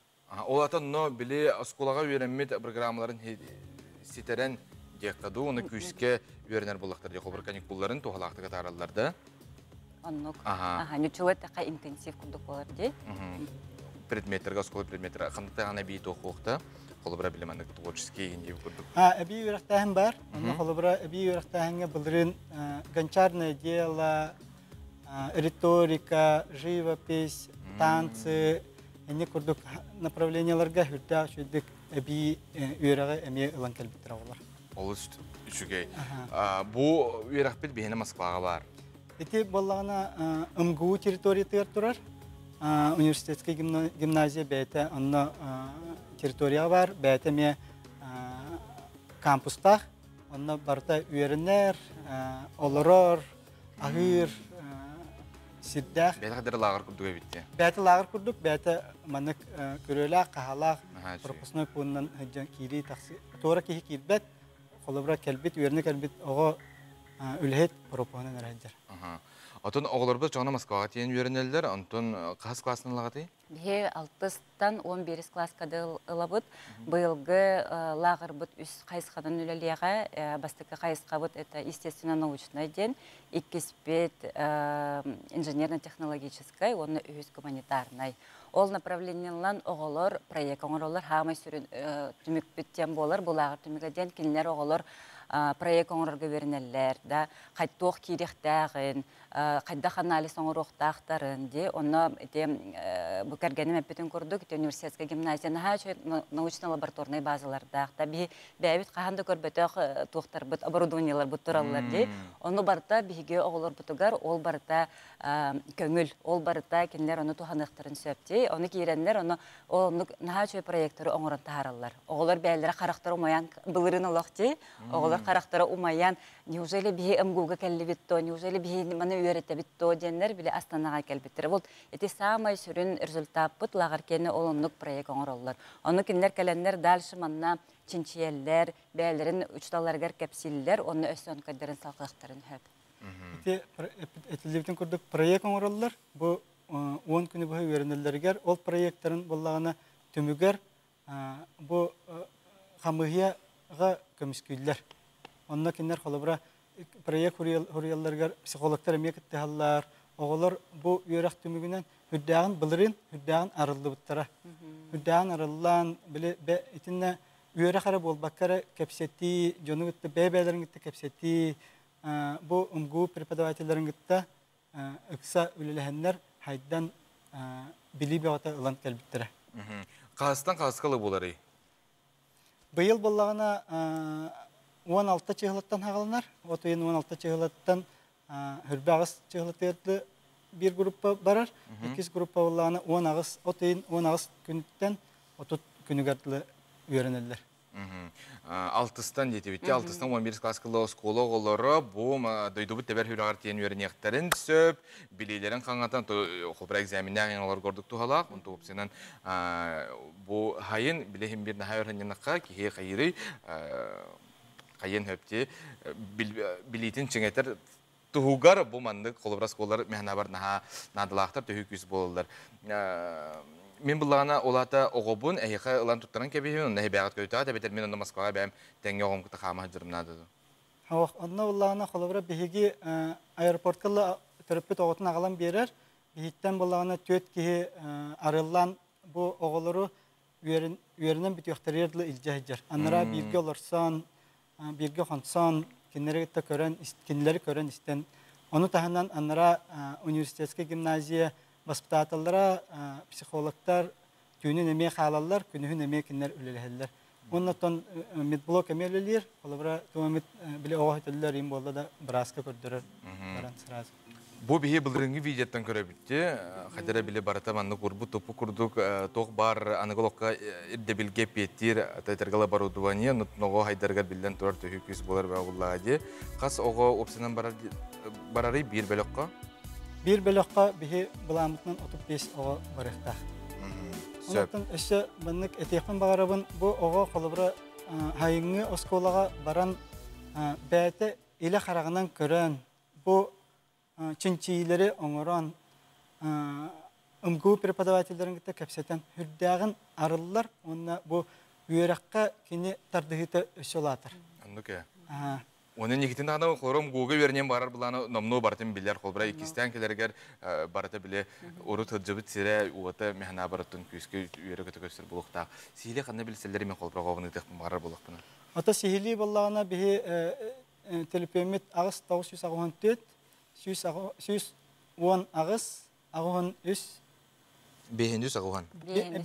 Ол атын білі сколаға үйренмет программаларын сетерен Декаду, оны күшке үйерінер болақтар. Деқол бір каникулларын туғалақтыға таралыларды. Оннық. Нючылы тақа интенсив күндік болар дей. Предметтерға, сколы предметтер. Қандықта ғана бейті оқуқта. Қолы бұра білемендік творческий ендей көрдік. Әбей үйрақтағын бар. Қолы бұра әбей үйрақтағынға бұлырын гончарное дело, риторика, живопись, танцы. Әне көрдік направленияларға хүрді шөйдік әбей үйрағы әме ұлан кәлбеттір олар. Ол үшігей. Бұ үйрақпет бейіні Москваға бар. Эти болағына МГУ территория тұрар. Университетский гимназия бәйті онны территория бар. Бәйті ме кампустақ. Онны барда үйерінер, олырыр, ағыр, сирдәқ. Бәйті қадыр лағыр күрдігі бітті? Бәйті лағыр күрдік. Бәйті манық көрелі, қағалақ, пропускной пунынан кейрей тақсы. Туора кейі кейбәт. Қолыбыра кәлбет, үйеріне кәлбет оғы үлхет пропоғынан әрәйдер. Отын оғыларбыз жоғына Москваға тейін үйерінелдер, онтын қағыз классының лағаты? Бе 6-тан 11 класскады ұлабыд, бұйылғы лағыр бұд үс қайысқадан үлелеға, бастықы қайысқа бұд, это естественно-научный ден, 2-5 инженерно-технологической, оны үз гуманитарный. Ол направлениялан оғылар, проект оңыролар, хамай сүрін түмік біттен болар, бұл ағыр түмігі ден келінер оғылар проект оңырға вернелер, қайттоқ керектәғін, қайдақ анализ оңырықтақтарын, оны бүкәргенім әппетін көрдік, университетский гимназияны научно-лабораторный базалардақ, бәйбіт қағанды көрбетіқ тоқтар бұд, оборудованиялар бұд тұралылар, оны барыта біге оғылар бұтығар, ол барыта көңіл, ол барыта кенлер оны туғанықтарын сөпте, оны кейренлер, оны наға чөй проекттары оңырын тағаралар. Оғылар бәйлері қарақтары умаян бұлырын олақты, оғылар қарақтары умаян, неужели біге МГУға кәлі бітто, неужели біге маны үйеретті бітто денлер біле Астанаға кәлбеттірі. Ол, еті самай сүрін результат бұт, лағар кені олынлық проект оңыралар. Оны кенлер кәленлер дальшы манна чинчиеллер, бәйлерін ұчталарғар кәпсиллер, оны өсін көддерін салқықтарын хөп. Әтілдебітін көрдік проект оңыралар, бұл 10 күні бұғы үйерінелергер, ол проекттарын болағына түмігер, бұл қамығияға көміскүйлер. Онына кенлер қолыбыра проект хұрияларғар психологтар әмекетті халлар, оғылар бұл үйерақ түмігінен хүддәғын бұлырын, хүддәғын арылды бұттара. Хүддәғын арылдан, етінне үйерақ ары болбаққары кәпсеті, жоны күтті бәйбәйлерін күтті кәпсеті, бұл МГУ преподавателерін күтті ұқса үліләхенлер хайдан білі бәғата ұлан кәлбіттірі. Қағыстан қағысқалы болары? Бұйыл болағына 16 чығылаттан хағалынар. Отойын 16 чығылаттан хүрбі ағыз чығылатты bir gruppa barar. İkiz gruppa olağına 10 ağız, otayın 10 ağız günütten 30 günü gardlı öğrenirler. Altıstan deti bitti. Altıstan 11 klaskılı skola oğulları bu duyduğu teber hüragar tiyen öğreneklerin söp, bilgilerin kanatan kopra egzaminden yanılar gördük tuhalak. Onu opsiyonun bu hayın bilehim bir daha öğrenenekka ki hey hayırı kayın höpti bilitin çengeter тугар бу мандык колобрас коллар мехнабар наха надылахтар төһү күз болалар. Мен буллана олата огобун эйха улан туттаран кебиһин нәһи бәгат көйтә дә мен онда Москвага бәм тәңгә огым кыта хама җырымнады. Хавак онна буллана колобра биһиги аэропортка төрөппөт оготун агалан берер. Биһиттен буллана төт ки арыллан бу оголору үеренен битүхтәрерле илҗәһҗәр. Аннара бирге олорсан, бирге хансан, кинләргә көрән истен. Оны таһаннан аннара университетская гимназия воспитательләре, психологтар түүнен эме халаллар, күнүһүн эме кинләр үлеләһәлләр. Оннан медблок эмелелер, колобра томит биле огытлар им болда да браска көрдөрөр. Баран сразу. Бу биһи былрыңгы видеоттан көрө битти. Хадара биле барата манны курбу топу курдук тог бар аныголокка ирде билге петтир тайтергала оборудование нутного хайдарга билден турар төһү күз болар ба буллади. Кас ого опсынан барары бир белокка. Bir belokka bihi bulamıtnan 35 oğa barıqta. Ondan eşe benlik etekmen bağırabın bu oğa kolubra hayınğı oskolağa baran bəyəti ilə qarağından görən bu çinçiyiləri onuran ımgığı prepodavatellerin gitte kəpseten hürdəğin arılılar onunla bu üyeraqqa kini tardığıta öşü olatır. Anlık ya. Onun nikitinde adam korum Google verinen barar bulanı namnu bartın biller kolbara ikisten kelerger barata bile oru tadjabıt sire uata mehna baratın küskü üyere kötü göster bulukta. Sihili kanna bilseleri men kolbara qovunu tıqın barar bulukpuna. Ata sihili ballağına bihi telepemit ağız 964 110 ağız ağın üs Behendüs ağuhan.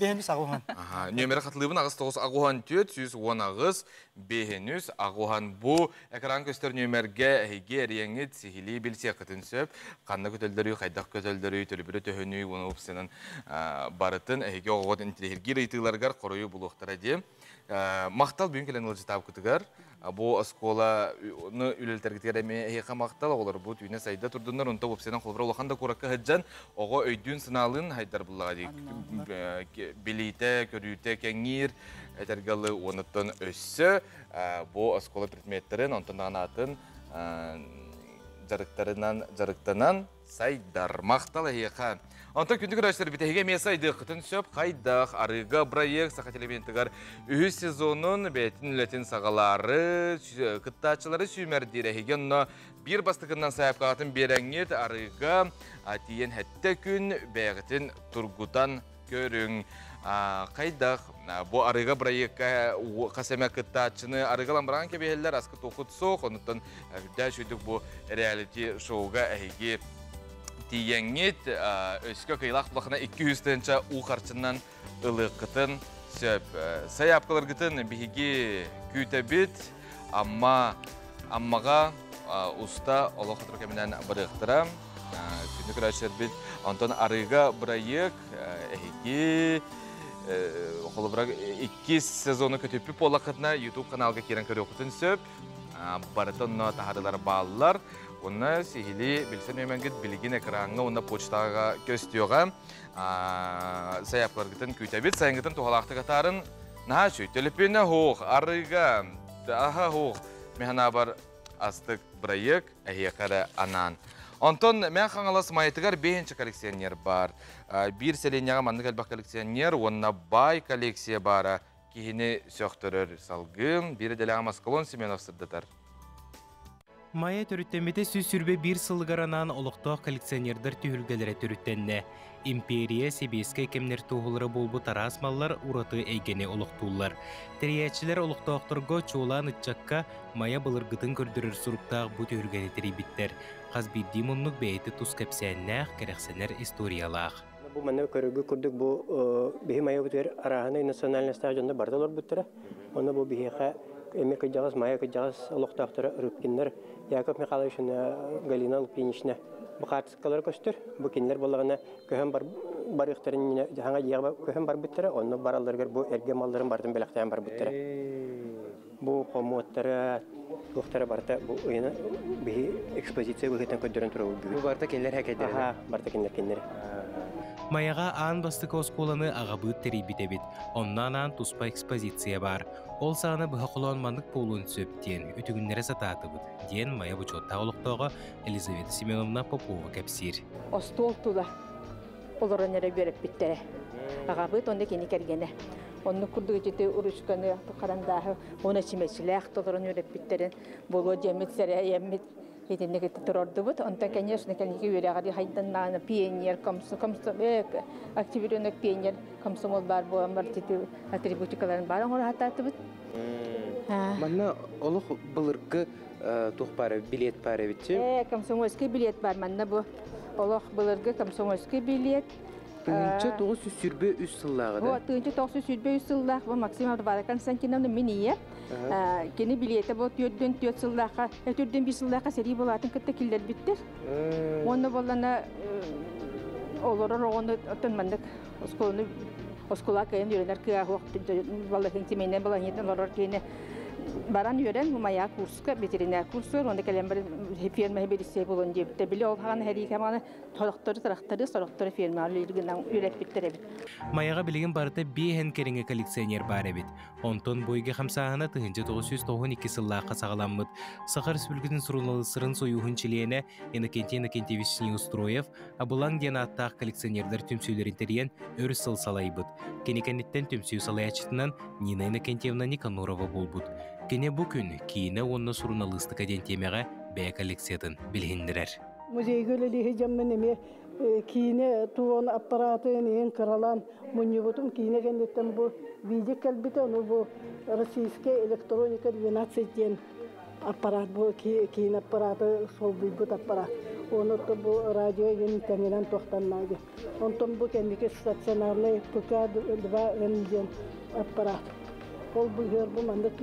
Behendüs ağuhan. Aha, nömeri katılığın ağız 9 ağuhan tüt, 110 ağız, behendüs ağuhan bu. Ekran göster nömerge hege eriyengit sihili bilsiye kıtın söp. Kanna kötüldürü, kaydak kötüldürü, tölübürü töhünü, onu opsinin baratın hege ağuhan intilehirgi reytilargar koruyu buluqtara deyim. Maqtal bugün kelen ılıcı tab kıtıgar. Bu askola'nı üleltergitler eme heyqa maqtal oğlar bu tüyüne sayda turdunlar. Onta opsiyondan kolbara olaqanda korakka hıccan oğa öydüğün sınalın haydar bullağa deyik. Bilite, körüyte, kengir, etergalı onuttan össü. Bu askola predmetlerin ontan anatın jarıktanan saydar maqtal heyqa. Anta күндік рәштер бітеге месайды қытын сөп, қайдақ, арыға проект, сақат элементігар үхі сезонын бәтін үлетін сағалары, қыттачылары сүймәрдері. Хеген бір бастықынан сайып қағатын берәңет арыға атиен әтті күн бәғітін тұрғутан көрің. Қайдақ, бұл арыға проектқа қасәмә қыттачыны арыға ламбыраған кебелер асқы тоқыт соқ, оныттан үрдә шүйдік бұл реалити шоуға әйге Тиеңет өскі қиылақ бұлақына 200-тенча ұқарчынан ұлықытын сөп. Саяпқылар ғытын бігі күйтәбет, аммаға ұста олық тұркемінен біріқтіра. Күнді күрәшер бет, онтан арыға бірайық, әйге қолыбырақ 2 сезоны көтөпіп олақытына YouTube каналға керен көрі оқытын сөп. Барытын тахадылар балылар. Онна сихили билсем еменгет билигин экранга онна почтага көстүйөга саяпкалар гытын күйтәбет сайынгытын тухалакты катарын наха чүй телепене хоқ арыга аха хоқ механа бар астык проект әйекары анан. Онтон мен қаңалас майытыгар 5-ші коллекционер бар. Бір селенияға мандық әлбақ коллекционер, онна бай коллекция бара кейіні сөқтірір салғын, бірі дәліға Маскалон Семенов сырдатар. Майя төрүттемете сүз сүрбе бір сылғаранан олықтақ коллекционердер түйілгелері төрүттенне. Империя себеске кемнер туғылары болбу тарасмаллар ураты әйгені олықтулар. Тәриячілер олықтақтырға чоолан ұтчаққа майя бұлырғытын көрдірір сұруптақ бұ түйілгені теребіттер. Қазбидді мұнлық бәйті тұс кәпсәннәқ кәрәқсәнер историялақ. Бұл мәнне көрігі күрдік бұл бейі майя бұтыр арағаны национальный стадионда бардалар бұттыры. Оны бұл бейіға эме кыджагас майя кыджагас олоқтақтары рыбкинлер Яков Михайловичын Галина Лупинична бұқатысқалар көстір. Бұл кенлер болағына көһен бар иқтарын жаңа жияға көһен бар бұттыры. Оны бараларғар бұл әрге малдарын бардың белақтайын бар бұттыры. Бұл қомуаттары Луқтары барта бұл ойына бейі экспозиция бұғытан көддерін тұру. Бұл барта кенлер әкәдері? Аха, барта кенлер. Маяға аан бастықы осколаны ағабыт терей бітебет. Оннан аан туспа экспозиция бар. Ол сағына бұға құланмандық болуын сөптен, үтігінлері сататыбыд, ден мая бұчотта олықтауға Елизавета Семеновна Попова кәпсир. Остол тула оларын әрі беріп біттері. Ағабыт онда кені кәргені. Оны күрдігі жеті ұрышқаны қарандағы, оны чимешілі ақтыларын өріп біттерін. Болу жемет сәрі әйемет етіндегі тұрорды бұд. Онда, конечно, кәнеге өріғари хайданнағына пионер, активиренік пионер, комсомол бар болан бар жеті атрибутикаларын бар оңыр хататы бұд. Манна олық бұлырғы тұқ бары, билет бары бітсе? Комсомольский билет бар. Манна бұл олық бұлырғы комсомольский билет. Тыңынча 900 сүрбе 3 сыллағы да? Тыңынча 900 сүрбе 3 сыллағы бұл Максим Абдубара Константиновна менее. Кені билеті бұл 4-4 сыллаққа, 4-5 сыллаққа сәрі болатын күтті келдер біттір. Оны болана олары оғыны тұнмандық оскола кайын үйренер күйағы балықын семейнен баланетін олар кейіне баран үйрен мая курска, ветеринар курсы, онда кәлем бір ферма беріссе болын депті. Білі ол қаған әрі кәманы сұрақтары фермалы үйрігінен үйрет біттір әбіт. Маяға білеген барыта бейхен кереңе коллекционер бар әбіт. Онтон бойге қамсағына тұхынчы 992 сыллаққа сағаламыд. Сақар Республикатын сұрылығы сырын сойуғын чилейіне Иннокентий Иннокентьевич Неустроев, абылаң ден аттақ коллекционерлер түмсейлер интериен өр сыл салайбыд. Кенекенеттен түмсею салаячытынан Нина Иннокентьевна Никанорова болбыд. Кене бұл күн кейіне онына сұрыналысты кәден темеға бәй коллекциятын білгендірер. Музейге өлелігі жаммен еме кейіне туон аппаратын ең қыралан мұнне бұтым кейіне кәндеттен бұл видео кәлбіті, оны бұл российская электроника 12 ден аппарат бұл кейін аппараты сол бұлбыт аппарат. Оны бұл радио интернеттен тоқтанмайды. Онтон бұл кәндеке стационарный ПК-2 ден аппарат. Ол бұйыр бұл мандық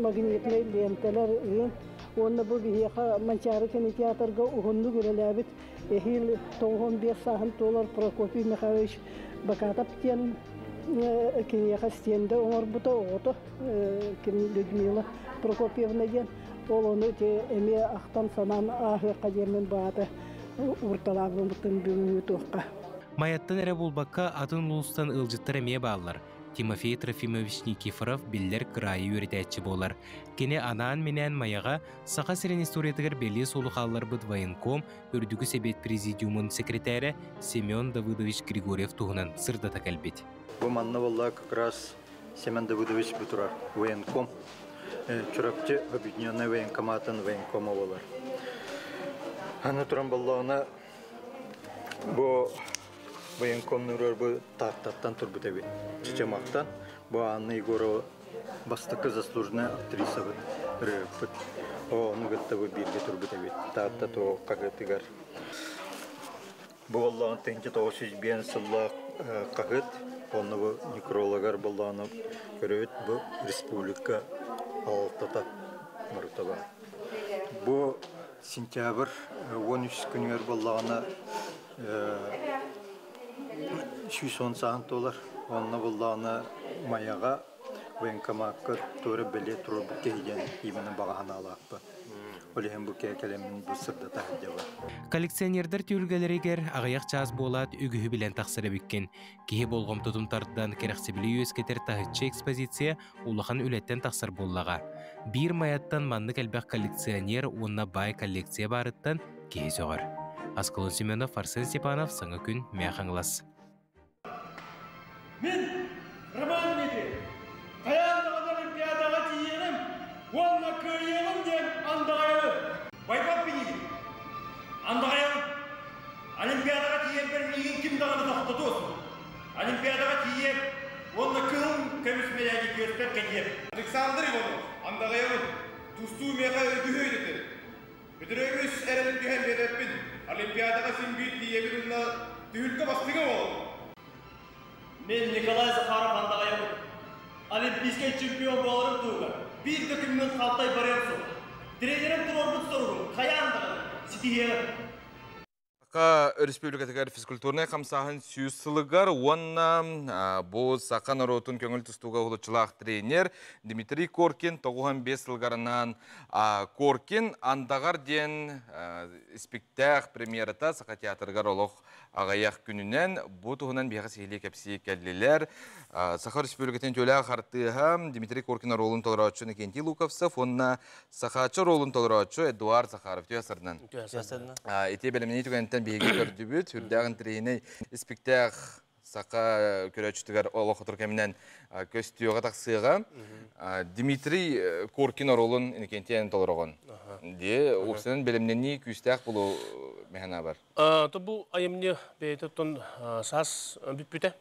магнитный ленталар ең. Оны бұл бейеқа манчары кинотеатрға ұғынны көреләбіт. Эхил 95 сағын толар Прокопий Михайлович Бакатап тен кинеқа стенді оңыр бұта оғыты Людмила Прокопьевна ден. Ол оны әме ақтан санан ағы қадермен бағаты ұрталағын бұтын бүгінгі тоққа. Маяттан әрі болбаққа атын ұлыстан ұлжыттар әме бағалар. Тимофей Трофимович Никифоров биллер крайы өретәтчі болар. Кене анаан менен маяға сақа сирен историятығыр белі солы қалылар бұд военком үрдігі себет президиумын секретәрі Семен Давыдович Григорьев туғынан сырдата кәлбет. Бұл манна болла как раз Семен Давыдович бұтырар военком. Чүрәпте объединенный военкоматын военкома болар. Аны тұран боллағына бұл военкомнырар бұл тақтаттан тұр бұт әбет. Чечемақтан бұл Анна Егорова бастықы заслуженная актриса бұт. Оны ғытта бұл бірге тұр бұт әбет. Тақтат о қағытығар. Бұл Allah'ın тәнке 901 сылла қағыт. Оны бұл некрологар боллағына көрөт бұл республика алтата мұртаба. Бұл сентябрь 13 күнер боллағына $110 сағын. Онына боллағына маяға военкоматқа төрі біле тұры бұл кейден емінің бағағына алақпы. Олеген бұл кәкелемін бұл сырда тәхді бар. Коллекционердер түйілгелерегер ағаяқ чаз болат үгіхі білен тақсыры біккен. Кейі болғым тұтымтардыдан керексібілі өскетер тағытчы экспозиция улахан үлеттен тақсыр боллаға. Бір маяттан манны кәлбәқ коллекционер онына бай коллекция барыттан кейі соғар. Асколон Семенов, Арсен Степанов, саңа күн мәқаңлас. Мен Роман Медведев. Қаяндығын Олимпиадаға тиенім, онына көйенім ден андағайылым. Байбап бейнедім. Андағайылым. Олимпиадаға тиен бір меген кім дағыны тоқтаты olsun. Олимпиадаға тиен, онына күйім көмісмеләді көстер кәдер. Александр Иванов, андағайылым. Тұсту меға өді өйдетір. Бүдірөңіз әріліп дүйен бедеппін. Олимпиадаға сен бір тиебір ұнна түйілгі бастығы ол. Мен Николай Захаров андағайылым. Олимпийский чемпион боларым туға. Bir dökümün қалтай барем сол. Тренерім тұр орбыт соруғын. Қаяндығын, сетігелім. Саққа республикатығар физкультурный қамсағын сүйісілігар, онна бұл саққан оротын көңіл тұстуға ұлытшылақ тренер Дмитрий Коркин 95 жылғарынан Коркин андағар ден спектақ премьерата саққа театрғар олық ағаяқ күнінен бұл тұғынан бейға сейлі кәпсі кәлілер. Саққа республикатын төлі ақтыға Дмитрий Коркин ролын толыраушы Никентий Луковсов, онна сақачы ролын толыраушы Эдуард Сахаров түйасырынан. Ете бәліміне түгенттен бейге көрді бүт, үрдәғын трейіне спектақ сақа көрәчітігер олық кәмінен көстіуға тақсыға Дмитрий Коркин ролын Никентий толырауын. Де, оқсының бәлімнені күстәқ бұлу мәхана бар. Бұл айымне бәйті сас бүт-бүті.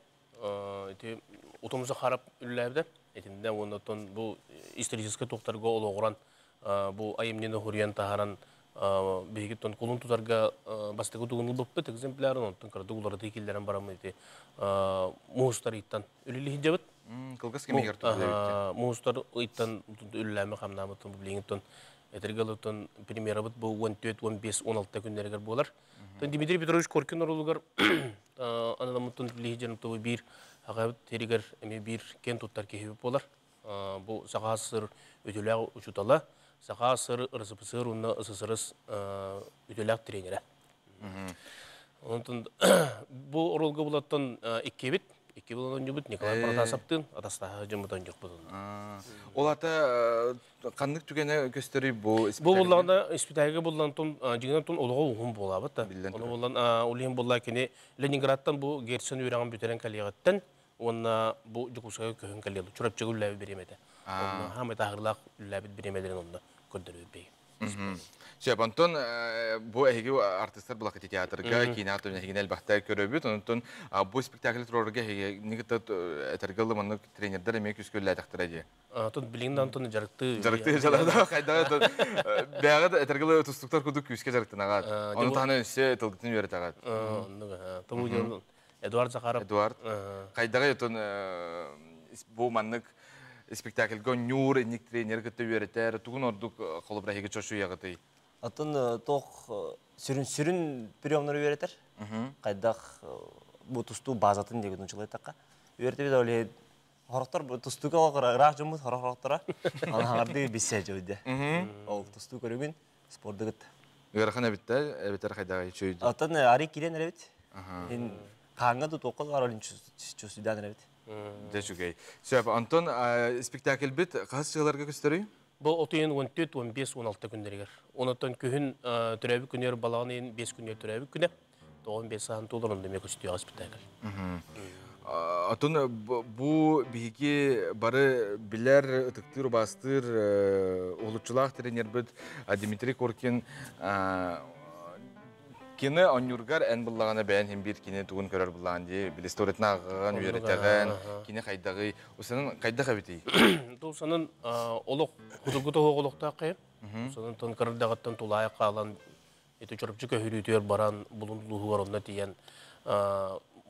Отомызы қарап үлләбді. Етінде онытын бұл историческі тоқтарға олығыран бұл айымнені хүрген тағаран бейгеттен қолын тұтарға бастығы тұғыныл бұппы экземплярын, онтын қырды ұлары текелдерін барамын ете мұғыстар иттан үлілі хиджабыт. Қылғыз кемегер тұғылы өтті. Мұғыстар иттан үлләмі қамнамытын бұлеңіттен әтіргіліттен премьерабыт бұл 14-15-16 күндерігер болар. Дмитрий Петрович Коркин орылығар анадамыттын үлі хиджанып тұғы бір ағабыт терігер әме бір кен тұттар кехебіп болар. Бұл саға сыр өтіләғ ұшытала, саға сыр ұрысып-сыр ұнна ұсысырыс өтіләғ тренері. Бұл орылғы бұлаттан екке бет, екке болудан жүбіт Николай Протасаптың атастағы жымыдан жоқ бұдың. Ол аты қандық түгені көстері бұл испитайға? Бұл болағында испитайға болудан жігінен тұн олыға ұғым болабыт. Оны болудан олығын болуға кені Ленинградтан бұл герсен үйраған бүтерен кәлеғаттан онна бұл жүкусаға көхін кәлеғі. Чұрапчығы үлләбі беремеді. Хамет ағырлақ үлләбі беремедерін онда көрдірі өтпейі. Сөйіп, онтон бұл әйгі артистар бұл ақыты театрға, кейін артын әйгін әлбақта көрөбіт, онтон бұл спектаклі тұрорға әйгі әтергілі мұны тренердер әмек үскөлі әтіқтір әде? Онтон біліңді онтон жарықты... Жарықты жалады, қайдағы бәғыд әтергілі тұстықтар күдік күске жарықтын ағад. Оны тағаны өссе тұлғытын өрет ағад. Эдуард Захаров. Эдуард. Қайдағы бұл маннық спектакльга нюр эник тренер кытты беретер тугун ордук колубра хеге чошу ягыты. Атын тох сүрүн приемнор беретер. Кайдак бу тусту базатын деген учулай такка. Берте бит оле хороктор бу тустуга рах жумут хороктора. Аны харды биссе жойды. Ол тусту көрөгүн спордыгыт. Гырхан битте, бетер кайдага чөйдү. Атын ари кирен ребит. Ин канга да токол аралын чөсүдан ребит. Дәшугей. Сөйіп, Антон, спектакль бит қас жыларға көстері? Бұл 14-15-16 күндерігер. Онаттан күйін түрәбі күнер балағын 5 күнер түрәбі күні. 15 сағын толырын деме көстері спектакль. Антон, бұл бейге бары білер, ұтықтыр, бастыр, олытшылақ тренер бұд Дмитрий Коркин Кені онюргар ән бұллағана бәйін хем бір кені туғын көрер бұллаған де, білесті оретіна ағыған, үйретіған, кені қайдағы, осының қайдағы әбетей? Осының олық, құдылғыты оғылықта қайып, осының тұн қырырдағыттан тұлайы қалан, еті жүріпчі көхірі баран, бұлын лұғығар онына тиен,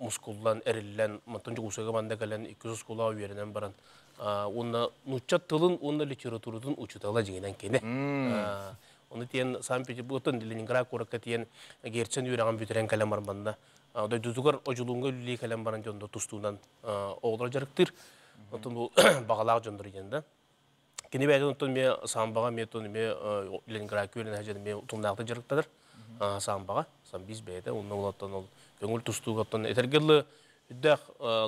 мұскулдан, әрілілен, мұттан жүгісігі манда кәлен 200 құла үйерінен баран, онына нұтчат тылын, онына литературудың ұчытала жеңінен кені. Оны тиен Санкт-Петербургтан Ленинград коракка тиен герчен үйраған бүтерен кәлем барманда. Одай дүзігар ожулуңға үлі кәлем баран жонда тұстуынан оғылар жарықтыр. Онтын бұл бағалағы жондыр егенді. Кені бәйді онтын ме Санбаға, ме Ленинград көрін әжеді ме тұмнақты жарықтадыр. Санбаға, Санбиз бәйді. Онына олаттан ол көңіл тұстуғаттан әтергелі үддәқ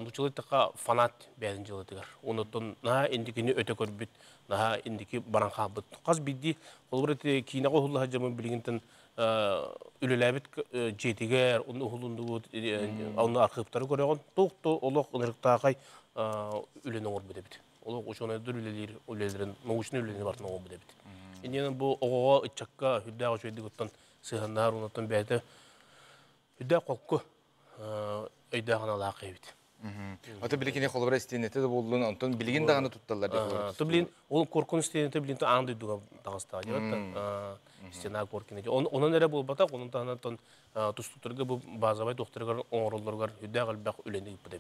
нұчылыйтыққа фанат бәйдің жылытығар. Онытын наға ендікені өте көрбіт, наға ендікі баран қабыт. Қаз бидді қолбыр әте кейіна қоғылы жамын білігінтін үліләбіт жетігер, оны ұғылынды оны арқыптары көреген. Тоқты олық ұнырықтағай үлені оғыр бұд әбіт. Олық ұшығынайдыр үлелерін, научны үлелері бартын оғыр бұд әбіт. Endiyenen bu oğağa ıçakka hüddağı şöyle gittin sığınlar ondan beyde hüddağı kokku öydağına laqayıbdı. Ata bilikine kolbara istenete de bolduğun ondan biligin dağını tuttular diye. Tabii oğlum korkun istenete bilin de andı duyduğum dağısta diyor. İstena korkun diyor. Onun nere bol batak onun tanıtan tustutturga bu bazabay doktorlar onurlar hüddağı albaq öleni yapıdı.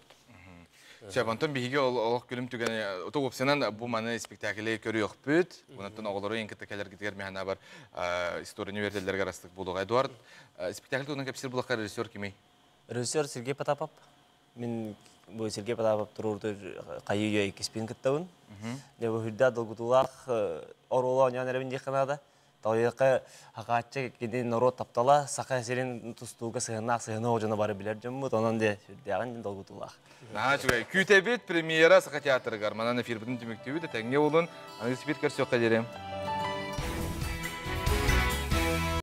Şabantон bihiге олох күлім түгені, оты опсынан бұл маны спектаклі көрі өкпіт. Онаттан оғылары ең кіттікәлер кетігер механа бар историяны верделерге арастық болуға. Эдуард, спектакль туғынан кәпсір бұлаққа режиссер кемей? Режиссер Сергей Потапов. Мен бұл Сергей Потапов тұрурды қайы үйе екеспен кіттауын. Бұл хүрді адылғытулақ оролы оңян әрбін дейқанады. Тауыяқы хақатчы кеден народ таптала, сақа әсерін тұстуға сығына оғжаны бары білер жымыд, онан де хүрдіяған долғытулақ. Күйтәбет премьера сақа театры ғар. Манан эфир бұдың демектеуі де тәңге олын. Аңыз спит көрсек қадерем.